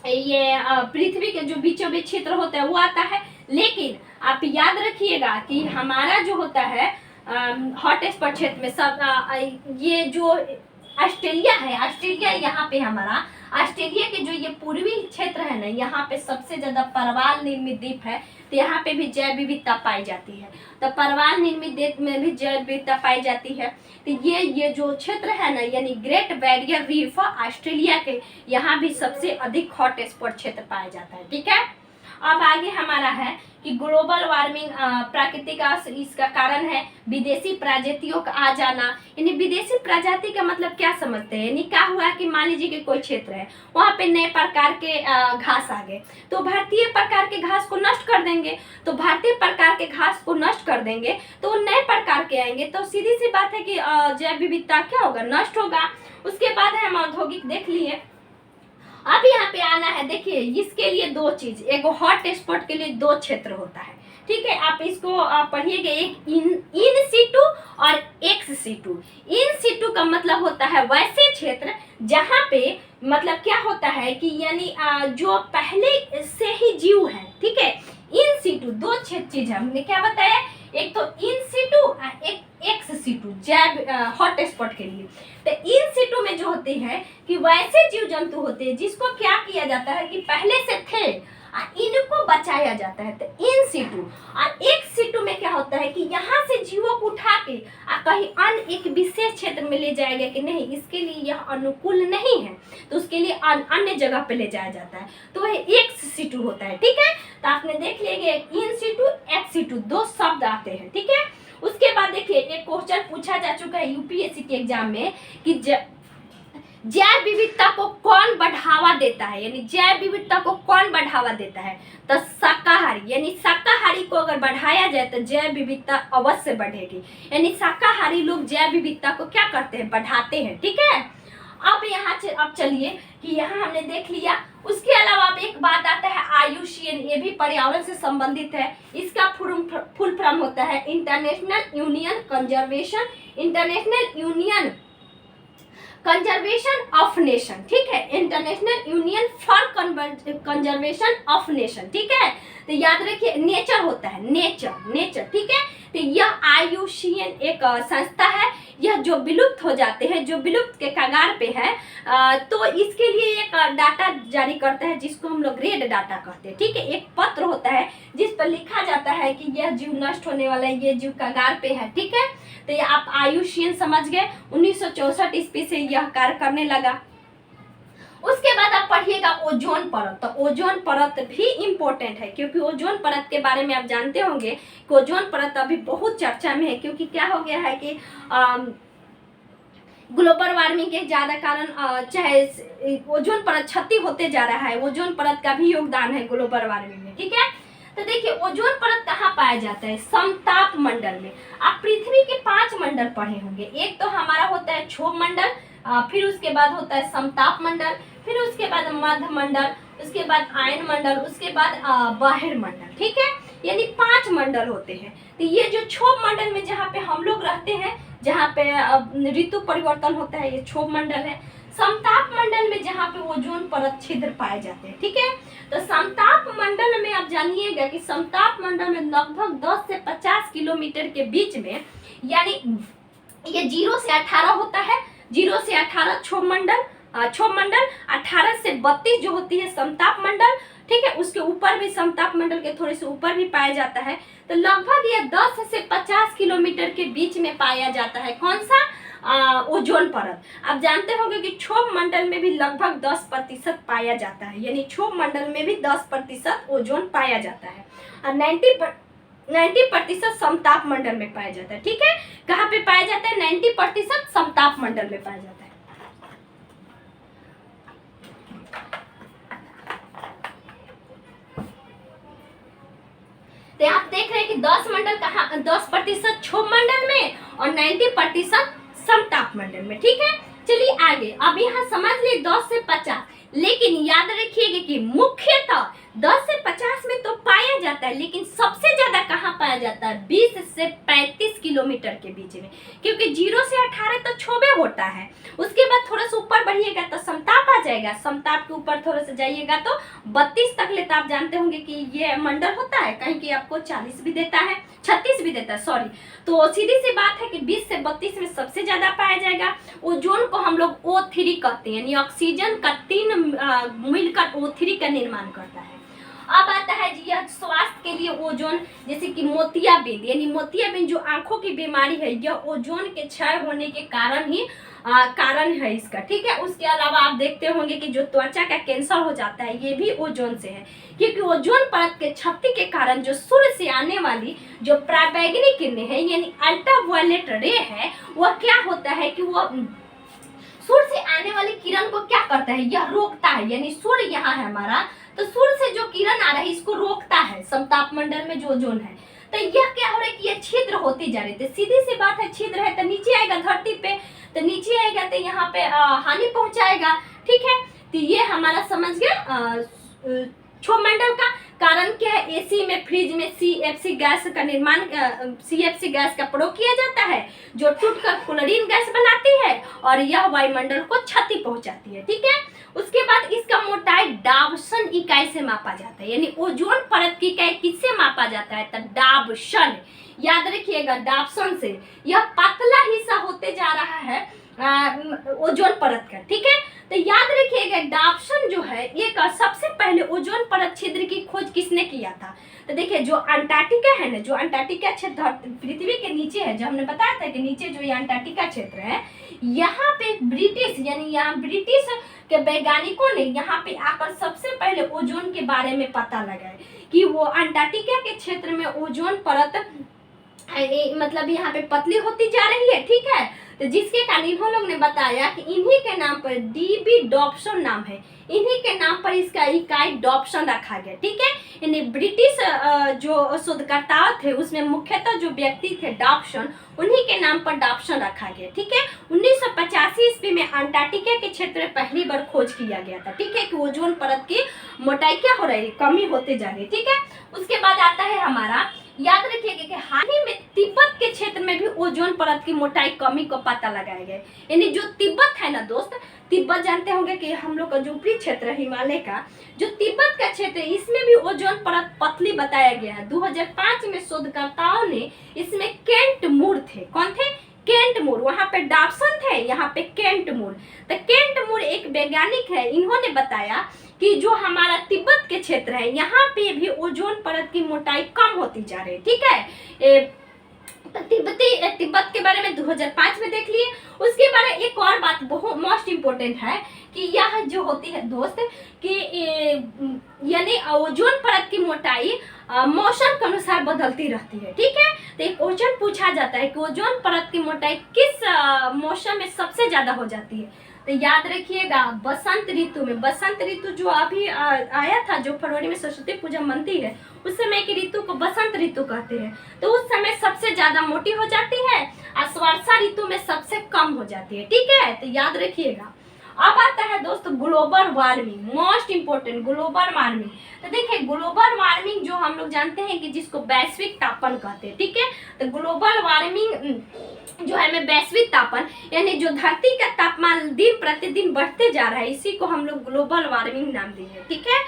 ये पृथ्वी के जो बीचों बीच क्षेत्र होता है वो आता है। लेकिन आप याद रखिएगा कि हमारा जो होता है हॉट स्पॉट क्षेत्र में सब ये जो ऑस्ट्रेलिया है, ऑस्ट्रेलिया यहाँ पे हमारा ऑस्ट्रेलिया के जो ये पूर्वी क्षेत्र है ना, यहाँ पे सबसे ज्यादा परवाल निर्मित द्वीप है, तो यहाँ पे भी जैव विविधता पाई जाती है। तो परवाल निर्मित द्वीप में भी जैव विविधता पाई जाती है। तो ये जो क्षेत्र है ना, यानी ग्रेट बैरियर रीफ ऑस्ट्रेलिया के, यहाँ भी सबसे अधिक हॉट स्पॉट क्षेत्र पाया जाता है, ठीक है। अब आगे हमारा है कि ग्लोबल वार्मिंग प्राकृतिक इसका कारण है विदेशी प्रजातियों का आ जाना। यानी विदेशी प्रजाति का मतलब क्या समझते हैं, यानी क्या हुआ कि मान लीजिए कि कोई क्षेत्र है, वहाँ पे नए प्रकार के घास आ गए, तो भारतीय प्रकार के घास को नष्ट कर देंगे, तो भारतीय प्रकार के घास को नष्ट कर देंगे तो वो नए प्रकार के आएंगे, तो सीधी सी बात है कि जैव विविधता क्या होगा, नष्ट होगा। उसके बाद है हम औद्योगिक देख लिए। अब यहाँ पे आना है, देखिए इसके लिए 2 चीज, एक हॉट स्पॉट के लिए 2 क्षेत्र होता है, ठीक है। आप इसको पढ़िएगा, एक इन सीटू और एक्स सीटू। इन सीटू का मतलब होता है वैसे क्षेत्र जहाँ पे मतलब क्या होता है कि यानी जो पहले से ही जीव है, ठीक है। इन सीटू 2 चीज है, हमने क्या बताया, एक तो इन सीटू और एक एक्स सीटू जैव हॉट स्पॉट के लिए। तो इन सीटू में जो होती है कि वैसे जीव जंतु होते हैं जिसको क्या किया जाता है कि पहले से थे, इनको बचाया जाता है, तो इन सीटू। और एक सीटू में क्या होता है कि यहाँ से जीवों को उठा के कहीं अन्य एक विशेष क्षेत्र में ले जाएगा कि नहीं, इसके लिए यह अनुकूल नहीं है, तो उसके लिए अन्य जगह पे ले जाया जाता है, तो वह एक्स सीटू होता है, ठीक है। तो आपने देख लिया इन सीटू एक्स सीटू 2 शब्द आते हैं, ठीक है। उसके बाद देखिए एक क्वेश्चन पूछा जा चुका है यूपीएससी के एग्जाम में कि जैव विविधता को कौन बढ़ावा देता है, यानी जैव विविधता को कौन बढ़ावा देता है, तो शाकाहारी। यानी शाकाहारी को अगर बढ़ाया जाए तो जैव विविधता अवश्य बढ़ेगी। यानी शाकाहारी लोग जैव विविधता को क्या करते हैं, बढ़ाते हैं, ठीक है। अब चलिए कि यहाँ हमने देख लिया। उसके अलावा अब एक बात आता है IUCN, ये भी पर्यावरण से संबंधित है। इसका फुल फॉर्म होता है international union conservation of nation, ठीक है। International union for conservation of nation, ठीक है। तो याद रखिए नेचर होता है, नेचर, ठीक है। तो यह IUCN एक संस्था है, यह जो विलुप्त हो जाते हैं, जो विलुप्त के कगार पे है, तो इसके लिए एक डाटा जारी करता है जिसको हम लोग रेड डाटा कहते हैं, ठीक है। एक पत्र होता है जिस पर लिखा जाता है कि यह जीव नष्ट होने वाला है, ये जीव कगार पे है, ठीक है। तो ये आप IUCN समझ गए। 1964 ईस्वी से यह कार्य करने लगा। उसके बाद आप पढ़िएगा ओजोन परत। तो ओजोन परत भी इम्पोर्टेंट है, क्योंकि ओजोन परत के बारे में आप जानते होंगे कि ओजोन परत अभी बहुत चर्चा में है, क्योंकि क्या हो गया है कि ग्लोबल वार्मिंग के ज्यादा कारण चाहे ओजोन परत क्षति होते जा रहा है, ओजोन परत का भी योगदान है ग्लोबल वार्मिंग में, ठीक है। तो देखिए ओजोन परत कहाँ पाया जाता है, समताप मंडल में। आप पृथ्वी के 5 मंडल पढ़े होंगे। एक तो हमारा होता है क्षोभ मंडल, फिर उसके बाद होता है समताप मंडल, फिर उसके बाद मध्य मंडल, उसके बाद आयन मंडल, उसके बाद बाहिर मंडल, ठीक है। यानी 5 मंडल होते हैं। तो ये जो क्षोभ मंडल में जहाँ पे हम लोग रहते हैं, जहाँ पे ऋतु परिवर्तन होता है, ये क्षोभ मंडल है। समताप मंडल में जहाँ पे ओजोन परत छिद्र पाए जाते हैं, ठीक है। तो समताप मंडल में आप जानिएगा कि समताप मंडल में लगभग 10 से 50 किलोमीटर के बीच में, यानी ये 0 से 18 होता है, 0 से 18 क्षोभ मंडल, 18 से 32 जो होती है समताप मंडल, ठीक है। उसके ऊपर भी समताप मंडल के थोड़े से ऊपर भी पाया जाता है। तो लगभग ये 10 से 50 किलोमीटर के बीच में पाया जाता है। कौन सा? ओजोन परत। आप जानते होंगे कि क्षोभ मंडल में भी लगभग 10% पाया जाता है, यानी क्षोभ मंडल में भी 10% ओजोन पाया जाता है, और 90% समताप मंडल में पाया जाता है, ठीक है। कहाँ पे पाया जाता है? 90% समताप मंडल में पाया जाता है। तो आप देख रहे हैं कि 10% क्षोभ मंडल में और 90% समताप मंडल में, ठीक है। चलिए आगे, अब यहाँ समझ लिए 10 से 50, लेकिन याद रखिएगा कि मुख्यतः 10 से 50 में तो पाया जाता है, लेकिन सबसे ज्यादा कहाँ पाया जाता है? 20 से 35 किलोमीटर के बीच में, क्योंकि 0 से 18 तो क्षोभे होता है। उसके बाद थोड़ा सा ऊपर बढ़िएगा तो समताप आ जाएगा, समताप के ऊपर थोड़ा सा जाइएगा तो 32 तक लेता। आप जानते होंगे कि ये मंडल होता है, कहीं कि आपको 40 भी देता है, 36 भी देता है, सॉरी। तो सीधी सी बात है कि 20 से 32 में सबसे ज्यादा पाया जाएगा। ओजोन को हम लोग O3 कहते हैं, यानी ऑक्सीजन का 3 मिलकर O3 का निर्माण करता है। अब आता है जी यह स्वास्थ्य के लिए ओजोन, जैसे कि मोतियाबिंद, यानी मोतियाबिंद जो आंखों की बीमारी है, यह ओजोन के क्षय होने के कारण है इसका, ठीक है। उसके अलावा आप देखते होंगे कि जो त्वचा का कैंसर हो जाता है, ये भी ओजोन से है, क्योंकि ओजोन परत के क्षति के कारण जो सूर्य से आने वाली जो पराबैंगनी किरणें हैं, यानी अल्ट्रावायलेट रे है, वह क्या होता है कि वो सूर्य से आने वाली किरण को क्या करता है? यह रोकता है। यानी सूर्य यहाँ है हमारा, तो सूर्य से जो किरण आ रहा है इसको रोकता है समताप मंडल में जो ओजोन है। तो यह क्या हो रहा है कि यह छिद्र होती जा रही थी। सीधी सी बात है, छिद्र है तो नीचे आएगा धरती पे, तो नीचे आएगा तो यहाँ पे हानि पहुंचाएगा, ठीक है। तो ये हमारा समझ गया क्षोभ मंडल का कारण क्या है? एसी में, फ्रिज में CFC गैस का निर्माण, CFC गैस का प्रयोग किया जाता है, जो टूटकर क्लोरीन गैस बनाती है और यह वायुमंडल को क्षति पहुंचाती है, ठीक है। उसके बाद इसका मोटाई डावसन इकाई से मापा जाता है, यानी ओजोन परत की इकाई किससे मापा जाता है? तो डावसन, याद रखिएगा डावसन से। यह पतला हिस्सा होते जा रहा है ओजोन परत का, ठीक है। तो याद रखिएगा डावसन जो है, एक सबसे पहले ओजोन परत छिद्र की खोज किसने किया था? तो देखिए जो अंटार्कटिका है ना, जो अंटार्कटिका क्षेत्र पृथ्वी के नीचे है, जो हमने बताया था कि नीचे जो ये अंटार्कटिका क्षेत्र है, यहाँ पे ब्रिटिश, यानी यहाँ ब्रिटिश के वैज्ञानिकों ने यहाँ पे आकर सबसे पहले ओजोन के बारे में पता लगाया कि वो अंटार्कटिका के क्षेत्र में ओजोन परत मतलब यहाँ पे पतली होती जा रही है, ठीक है। तो जिसके कारण इन्हों लोग ने बताया कि इन्हीं के नाम पर DB डॉप्सन नाम है, इन्हीं के नाम पर इसका इकाई डॉप्सन रखा गया, ठीक है। यानी ब्रिटिश जो शोधकर्ता थे उसमें मुख्यतः जो व्यक्ति थे डॉप्सन, उन्हीं के नाम पर डॉप्सन रखा गया, ठीक है। 1985 ईस्वी में अंटार्कटिका के क्षेत्र में पहली बार खोज किया गया था, ठीक है, कि ओजोन परत की मोटाई क्या हो रही है? कमी होते जा रही है, ठीक है। उसके बाद आता है हमारा याद रखिएगा कि हाल ही में तिब्बत के क्षेत्र में भी ओजोन परत की मोटाई कमी को पता लगाया गया। यानी जो तिब्बत है ना दोस्त, तिब्बत जानते होंगे कि हम लोग का जो ऊपरी क्षेत्र है हिमालय का, जो तिब्बत का क्षेत्र है इसमें भी ओजोन परत पतली बताया गया है। 2005 में शोधकर्ताओं ने इसमें केंट मूर थे, कौन थे? केंट मूर। वहां पे डॉप्सन थे, यहाँ पे केंट मूर। तो केंट मूर एक वैज्ञानिक है, इन्होंने बताया कि जो हमारा तिब्बत के क्षेत्र है यहाँ पे भी ओजोन परत की मोटाई कम होती जा रही है। ठीक है, तो तिब्बत के बारे में 2005 में देख लिए। उसके बारे में एक और बात बहुत मोस्ट इम्पोर्टेंट है कि यह जो होती है दोस्त कि यानी ओजोन परत की मोटाई मौसम के अनुसार बदलती रहती है। ठीक है, तो एक क्वेश्चन पूछा जाता है कि ओजोन परत की मोटाई किस मौसम में सबसे ज्यादा हो जाती है? तो याद रखिएगा बसंत ऋतु में। बसंत ऋतु जो अभी आया था, जो फरवरी में सरस्वती पूजा मनती है, उस समय की ऋतु को बसंत ऋतु कहते हैं। तो उस समय सबसे ज्यादा मोटी हो जाती है और वर्षा ऋतु में सबसे कम हो जाती है। ठीक है, तो याद रखिएगा। अब आता है दोस्त global warming, most important global warming. तो देखिए ग्लोबल वार्मिंग जो हम लोग जानते हैं कि जिसको वैश्विक तापन कहते हैं। ठीक है, तो ग्लोबल वार्मिंग जो है में वैश्विक तापन यानी जो धरती का तापमान दिन प्रतिदिन बढ़ते जा रहा है, इसी को हम लोग ग्लोबल वार्मिंग नाम दिए। ठीक है,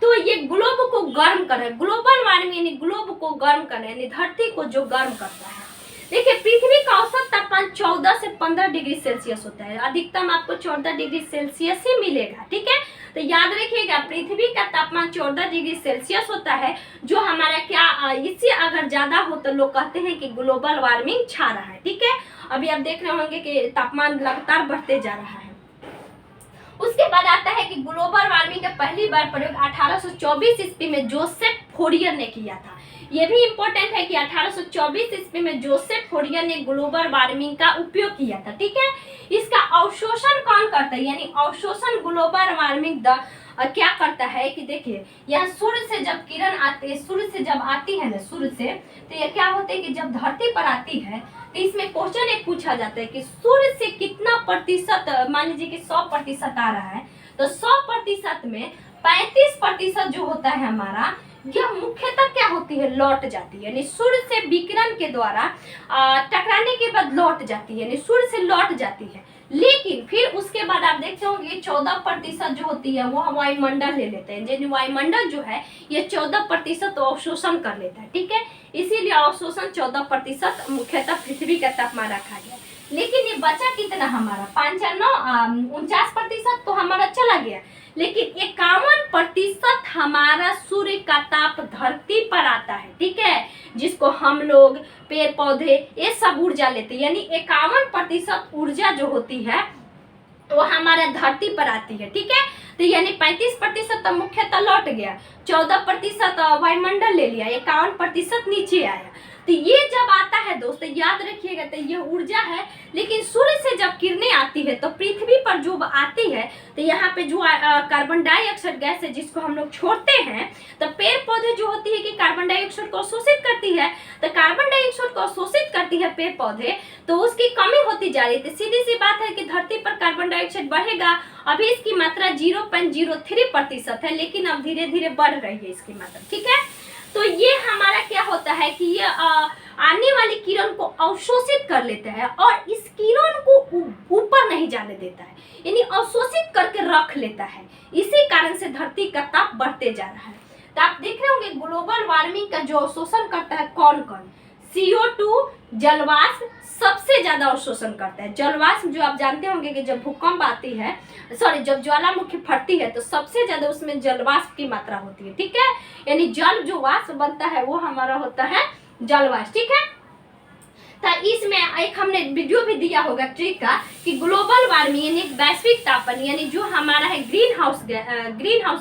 तो ये ग्लोब को गर्म कर रहा है। ग्लोबल वार्मिंग यानी ग्लोब को गर्म कर रहा है, यानी धरती को जो गर्म करता है। देखिए पृथ्वी का औसत तापमान 14 से 15 डिग्री सेल्सियस होता है, अधिकतम आपको 14 डिग्री सेल्सियस ही मिलेगा। ठीक है, तो याद रखिएगा पृथ्वी का तापमान 14 डिग्री सेल्सियस होता है, जो हमारा क्या इससे अगर ज्यादा हो तो लोग कहते हैं कि ग्लोबल वार्मिंग छा रहा है। ठीक है, अभी आप देख रहे होंगे कि तापमान लगातार बढ़ते जा रहा है। उसके बाद आता है कि ग्लोबल वार्मिंग का पहली बार प्रयोग 1824 ईस्वी में जोसेफ फोरियर ने किया था। ये भी इम्पोर्टेंट है कि 1824 ईस्वी में जोसेफ फोरियर ने ग्लोबल वार्मिंग का उपयोग किया था। ठीक है, इसका अवशोषण कौन करता है? यानी अवशोषण ग्लोबल वार्मिंग क्या करता है कि देखिए यह सूर्य से जब किरण आती है, सूर्य से जब आती है ना, सूर्य से, तो यह क्या होता है कि जब धरती पर आती है तो इसमें क्वेश्चन एक पूछा जाता है कि सूर्य से कितना प्रतिशत, मान लीजिए कि 100% आ रहा है, तो 100% में 35% जो होता है हमारा, यह मुख्यतः क्या होती है? लौट जाती है। यानी सूर्य से विकिरण के द्वारा टकराने के बाद लौट जाती है, यानी सूर्य से लौट जाती है। लेकिन फिर उसके बाद आप देखते होंगे 14% जो होती है वो हम वायुमंडल ले लेते हैं। यानी वायुमंडल जो है ये 14% अवशोषण कर लेता है। ठीक है, इसीलिए अवशोषण 14% मुख्यतः पृथ्वी का तापमान रखा गया। लेकिन ये बचा कितना हमारा? 49% तो हमारा चला गया, लेकिन 51% हमारा सूर्य का ताप धरती पर आता है। ठीक है, जिसको हम लोग पेड़ पौधे ये सब ऊर्जा लेते हैं। यानी 51% ऊर्जा जो होती है वो हमारा धरती पर आती है। ठीक है, तो यानी 35% तो मुख्यतः लौट गया, 14% वायुमंडल ले लिया, 51% नीचे आया। तो ये जब आता है दोस्त याद रखिएगा, तो ये ऊर्जा है। लेकिन सूर्य से जब किरणें आती है तो पृथ्वी पर जो आती है, तो यहाँ पे जो कार्बन डाइऑक्साइड गैस है जिसको हम लोग छोड़ते हैं, तो पेड़ पौधे जो होती है कि कार्बन डाइऑक्साइड को शोषित करती है, तो कार्बन डाइऑक्साइड को शोषित करती है पेड़ पौधे, तो उसकी कमी होती जा रही है। तो सीधी सी बात है कि धरती पर कार्बन डाइऑक्साइड बढ़ेगा। अभी इसकी मात्रा 0.03% है, लेकिन अब धीरे धीरे बढ़ रही है इसकी मात्रा। ठीक है, तो ये हमारा क्या होता है कि ये आने वाली किरण को अवशोषित कर लेता है और इस किरण को ऊपर नहीं जाने देता है, यानी अवशोषित करके रख लेता है। इसी कारण से धरती का ताप बढ़ते जा रहा है। तो आप देख रहे होंगे ग्लोबल वार्मिंग का जो अवशोषण करता है कौन कौन? CO2 जलवाष्प सबसे ज्यादा अवशोषण करता है। जलवाष्प जो आप जानते होंगे कि जब भूकंप आती है, जब ज्वालामुखी फटती है तो सबसे ज्यादा उसमें जलवाष्प की मात्रा होती है। ठीक है, यानी जल जो वाष्प बनता है वो हमारा होता है जलवाष्प। ठीक है, तो इसमें एक हमने वीडियो भी दिया होगा ट्रिक का कि ग्लोबल वार्मिंग यानी वैश्विक तापन, यानी जो हमारा है ग्रीन हाउस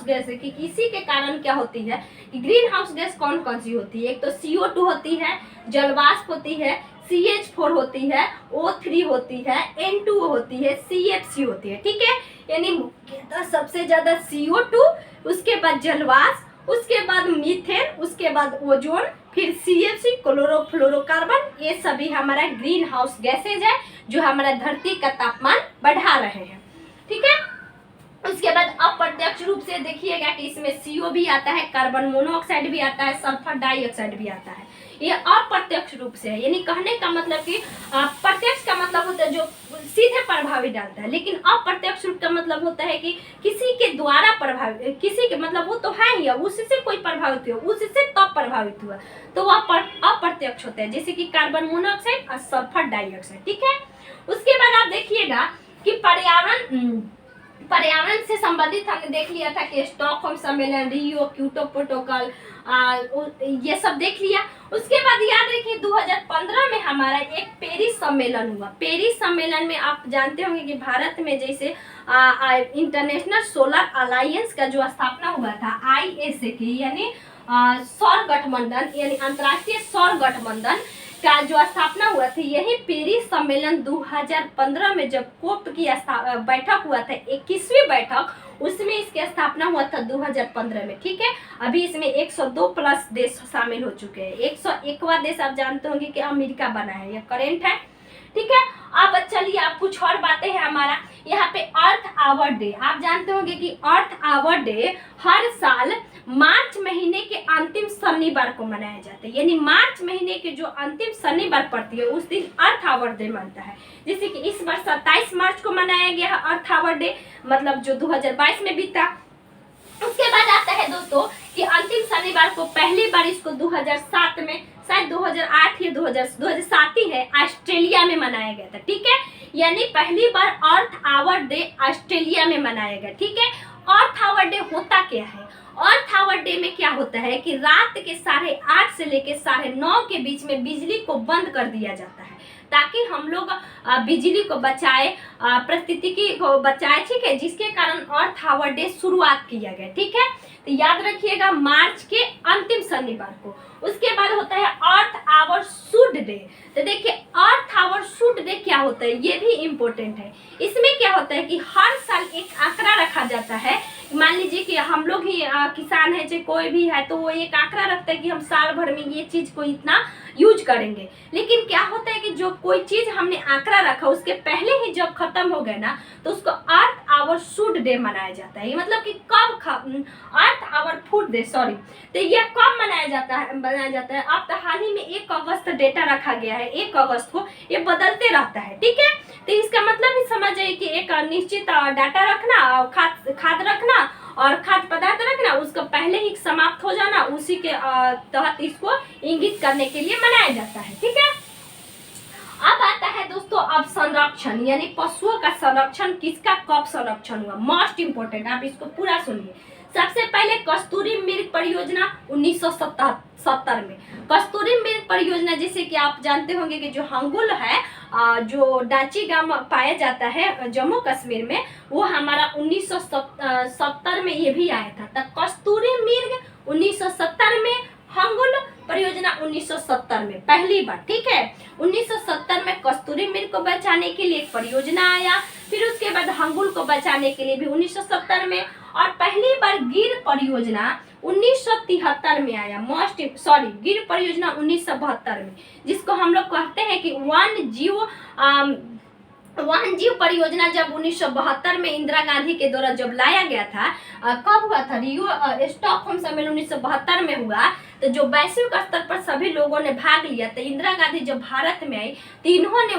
गैस है कि इसी के कारण क्या होती है कि ग्रीन हाउस गैस कौन कौन सी होती है? एक तो CO2 होती है, जलवाष्प होती है, CH4 होती है, O3 होती है, N2 होती है, CFC होती है। ठीक है, यानी मुख्यतः सबसे ज्यादा CO2, उसके बाद जलवाष्प, उसके बाद मीथेन, उसके बाद ओजोन, फिर CFC क्लोरोफ्लोरोकार्बन, ये सभी हमारा ग्रीन हाउस गैसेज है जो हमारा धरती का तापमान बढ़ा रहे हैं। ठीक है, उसके बाद अप्रत्यक्ष रूप से देखिएगा कि इसमें CO भी आता है, कार्बन मोनोऑक्साइड भी आता है, सल्फर डाइऑक्साइड भी आता है। ये अप्रत्यक्ष रूप से है, यानी कहने का मतलब कि प्रत्यक्ष का मतलब होता है जो सीधे प्रभावी डालता है, लेकिन अप्रत्यक्ष रूप का मतलब होता है कि किसी के द्वारा प्रभावित, किसी के मतलब वो तो है ही, उससे कोई प्रभावित हुआ, उससे तब प्रभावित हुआ, तो वह अप्रत्यक्ष होता है, जैसे कि कार्बन मोनोऑक्साइड और सल्फर डाइऑक्साइड। ठीक है, उसके बाद आप देखिएगा कि पर्यावरण से संबंधित हमने देख लिया था कि स्टॉकहोम सम्मेलन, रियो, क्योटो प्रोटोकॉल, ये सब देख लिया। उसके बाद याद रखिए 2015 में हमारा एक पेरिस सम्मेलन हुआ। पेरिस सम्मेलन में आप जानते होंगे कि भारत में जैसे इंटरनेशनल सोलर अलायंस का जो स्थापना हुआ था, ISA की, यानी सौर गठबंधन, यानी अंतर्राष्ट्रीय सौर गठबंधन का जो स्थापना हुआ था, यही पेरिस सम्मेलन 2015 में जब कोप की बैठक हुआ था, 21वीं बैठक, उसमें इसकी स्थापना हुआ था 2015 में। ठीक है, अभी इसमें 102 प्लस देश शामिल हो चुके हैं। 101वां देश आप जानते होंगे कि अमेरिका बना है, यह करेंट है। ठीक है, अब चलिए आप कुछ और बातें हैं हमारा यहाँ पे अर्थ आवर डे। आप जानते होंगे कि अर्थ आवर डे हर साल मार्च महीने के अंतिम शनिवार को मनाया जाता है, यानी मार्च महीने के जो अंतिम शनिवार पड़ती है उस दिन अर्थ आवर डे मनता है। जैसे कि इस बार 27 मार्च को मनाया गया है अर्थ आवर डे, मतलब जो 2022 में बीता। उसके बाद आता है दोस्तों कि अंतिम शनिवार को पहली बार इसको 2007 में, शायद 2008 या 2007 ही है, ऑस्ट्रेलिया में मनाया गया था। ठीक है, यानी पहली बार अर्थ आवर डे ऑस्ट्रेलिया में मनाया गया। ठीक है, अर्थ आवर डे होता क्या है? अर्थ आवर डे में क्या होता है कि रात के 8:30 से लेकर 9:30 के बीच में बिजली को बंद कर दिया जाता है, ताकि हम लोग बिजली को बचाए, परिस्थिति को बचाए। ठीक है, जिसके कारण अर्थ आवर डे शुरुआत किया गया। ठीक है, तो याद रखिएगा मार्च के अंतिम शनिवार को। उसके बाद होता है अर्थ आवर शुड डे। तो देखिए अर्थ आवर शुड डे क्या होता है, ये भी इम्पोर्टेंट है। इसमें क्या होता है कि हर साल एक आंकड़ा रखा जाता है। मान लीजिए कि हम लोग ही किसान है, चाहे कोई भी है, तो वो एक आंकड़ा रखता है कि हम साल भर में ये चीज को इतना यूज करेंगे। लेकिन क्या होता है कि जो कोई चीज हमने आंकड़ा रखा उसके पहले ही जब खत्म हो गए ना, तो उसको अर्थ आवर शुड डे मनाया जाता है। मतलब कि कब अर्थ आवर फूड डे, सॉरी, तो ये कब मनाया जाता है अब तो हाल ही में 1 अगस्त डेटा रखा गया है, 1 अगस्त को, ये बदलते रहता है। ठीक है, तो इसका मतलब ही समझ जाइए कि एक निश्चित डाटा रखना, खाद रखना और खाद्य पदार्थ रखना, उसका पहले ही समाप्त हो जाना, उसी के तहत इसको इंगित करने के लिए मनाया जाता है। ठीक है, अब आता है दोस्तों अब संरक्षण, यानी पशुओं का संरक्षण किसका कब संरक्षण हुआ, मोस्ट इंपोर्टेंट, आप इसको पूरा सुनिए। सबसे पहले कस्तूरी मृग परियोजना 1970 में। कस्तूरी मृग परियोजना, जैसे कि आप जानते होंगे कि जो हंगुल है, जो डाची गांव पाया जाता है जम्मू कश्मीर में, वो हमारा 1970 में ये भी आया था। तो कस्तूरी मृग 1970 में, हंगुल परियोजना 1970 में पहली बार। ठीक है, 1970 में कस्तूरी मृग को बचाने के लिए एक परियोजना आया, फिर उसके बाद हंगुल को बचाने के लिए भी 1970 में, और पहली बार गिर परियोजना 1973 में आया। गिर परियोजना 1972 में, जिसको हम लोग कहते हैं कि वन्य जीव परियोजना जब 1972 में इंदिरा गांधी के द्वारा जब लाया गया था, कब हुआ था, रियो स्टॉकहोम सम्मेलन 1972 में हुआ। तो जो वैश्विक स्तर पर सभी लोगों ने भाग लिया, तो इंदिरा गांधी जब भारत में आई तो इन्होंने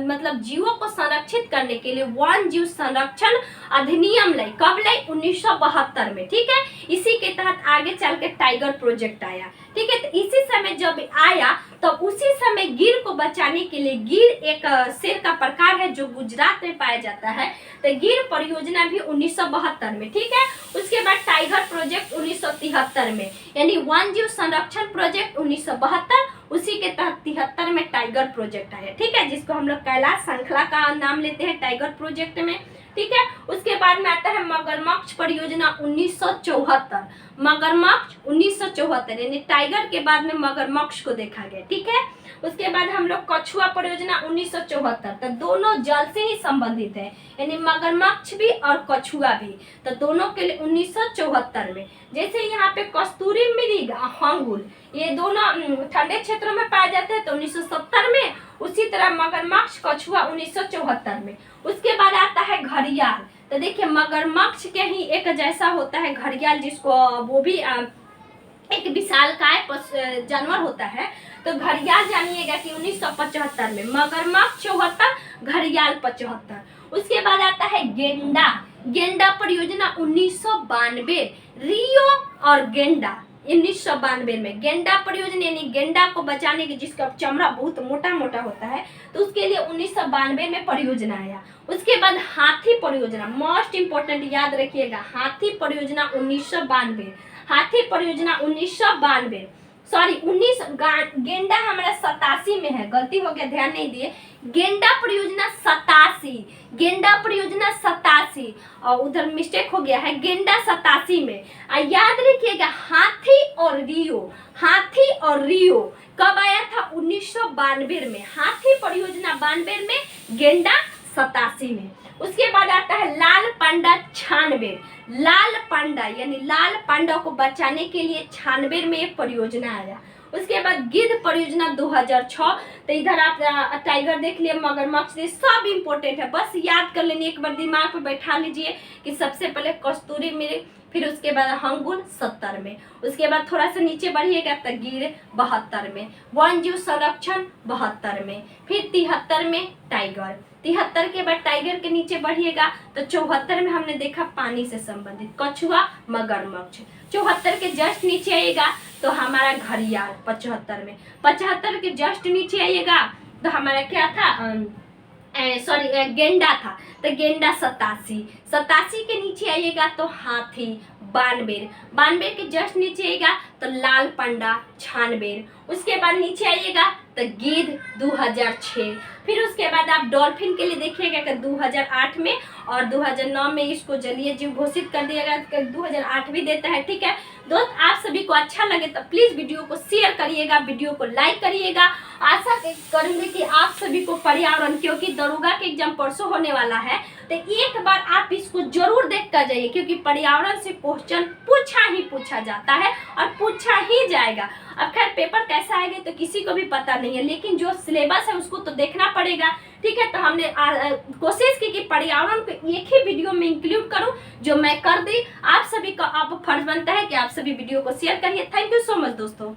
मतलब जीवों को संरक्षित करने के लिए वन्य जीव संरक्षण अधिनियम लाई। कब लाई? 1972 में। ठीक है, इसी के तहत आगे चल के टाइगर प्रोजेक्ट आया। ठीक है, तो इसी समय जब आया तो उसी समय गिर को बचाने के लिए, गिर एक शेर का प्रकार है जो गुजरात में पाया जाता है, तो गिर परियोजना भी 1972 में। ठीक है, उसके बाद टाइगर प्रोजेक्ट 1973 में, यानी वन्य जीव संरक्षण प्रोजेक्ट 1972, उसी के तहत 73 में टाइगर प्रोजेक्ट आया। ठीक है, जिसको हम लोग कैलाश श्रृंखला का नाम लेते हैं टाइगर प्रोजेक्ट में। ठीक है, उसके बाद में आता है मगरमच्छ परियोजना 1974। मगरमच्छ 1974, यानी टाइगर के बाद में मगरमच्छ को देखा गया। ठीक है, उसके बाद हम लोग कछुआ परियोजना 1974, तो दोनों जल से ही संबंधित है, यानी मगरमच्छ भी और कछुआ भी, तो दोनों के लिए 1974 में। जैसे यहाँ पे कस्तूरी मृग, हंगुल, ये दोनों ठंडे क्षेत्रों में पाए जाते हैं, तो 1970 में। उसी तरह मगरमच्छ, कछुआ 1974 में। उसके बाद आता है घड़ियाल। तो देखिए मगरमच्छ के ही एक जैसा होता है घड़ियाल, जिसको वो भी एक विशालकाय जानवर होता है। तो घड़ियाल जानिएगा कि 1975 में, मगरमच्छ 74, घड़ियाल 75। उसके बाद आता है गेंडा। गेंडा परियोजना 1992, रियो और गेंडा 1992 में। गेंडा परियोजना यानी गेंडा को बचाने की, जिसका चमड़ा बहुत मोटा मोटा होता है, तो उसके लिए 1992 में परियोजना आया। उसके बाद हाथी परियोजना, मोस्ट इंपोर्टेंट याद रखिएगा, हाथी परियोजना 1992, हाथी परियोजना 1992, सॉरी 19, गेंडा हमारा 87 में है, गलती हो गया, ध्यान नहीं दिए। गेंडा परियोजना 87, गेंडा परियोजना 87, और उधर मिस्टेक हो गया है, गेंडा 87 में। याद रखिएगा हाथी और रियो, हाथी और रियो कब आया था? 1992 में। हाथी परियोजना 92 में, गेंडा 87 में। उसके बाद आता है लाल पांडा 96, लाल पांडा यानी लाल पांडा को बचाने के लिए 96 में एक परियोजना आया। उसके बाद गिद्ध परियोजना 2006। तो इधर आप टाइगर देख लिए, मगरमच्छ से, सब इंपॉर्टेंट है, बस याद कर लेनी, एक बार दिमाग पे बैठा लीजिए कि सबसे पहले कस्तूरी मृग, फिर उसके बाद हंगुल 70 में, उसके बाद थोड़ा सा नीचे बढ़िएगा तो गिर 72 में, वन जीव संरक्षण 72 में, फिर 73 में टाइगर, 73 के बाद टाइगर के नीचे बढ़िएगा तो 74 में हमने देखा पानी से संबंधित कछुआ, मगरमच्छ। 74 के जस्ट नीचे आइएगा तो हमारा घड़ियाल 75 में, 75 के जस्ट नीचे आइएगा तो हमारा क्या था, सॉरी गेंडा था, तो गेंडा 87, 87 के नीचे आइएगा तो हाथी 92, 92 के जस्ट नीचे आइएगा तो लाल पांडा 96, उसके बाद नीचे आइएगा तो गिद्ध 2006, फिर उसके बाद आप डॉल्फिन के लिए देखिएगा कि 2008 में और 2009 में इसको जलीय जीव घोषित कर दिया गया, 2008 भी देता है। ठीक है दोस्त, आप सभी को अच्छा लगे तो प्लीज वीडियो को शेयर करिएगा, वीडियो को लाइक करिएगा। आशा करूंगी कि आप सभी को पर्यावरण, क्योंकि दरोगा के एग्जाम परसों होने वाला है, तो एक बार आप इसको जरूर देख कर जाइए, क्योंकि पर्यावरण से क्वेश्चन पूछा जाता है और पूछा ही जाएगा। अब खैर पेपर कैसा आएगा तो किसी को भी पता नहीं है, लेकिन जो सिलेबस है उसको तो देखना पड़ेगा। ठीक है, तो हमने कोशिश की कि पर्यावरण को एक ही वीडियो में इंक्लूड करूं, जो मैं कर दी। आप सभी का अब फर्ज बनता है कि आप सभी वीडियो को शेयर करिए। थैंक यू सो मच दोस्तों।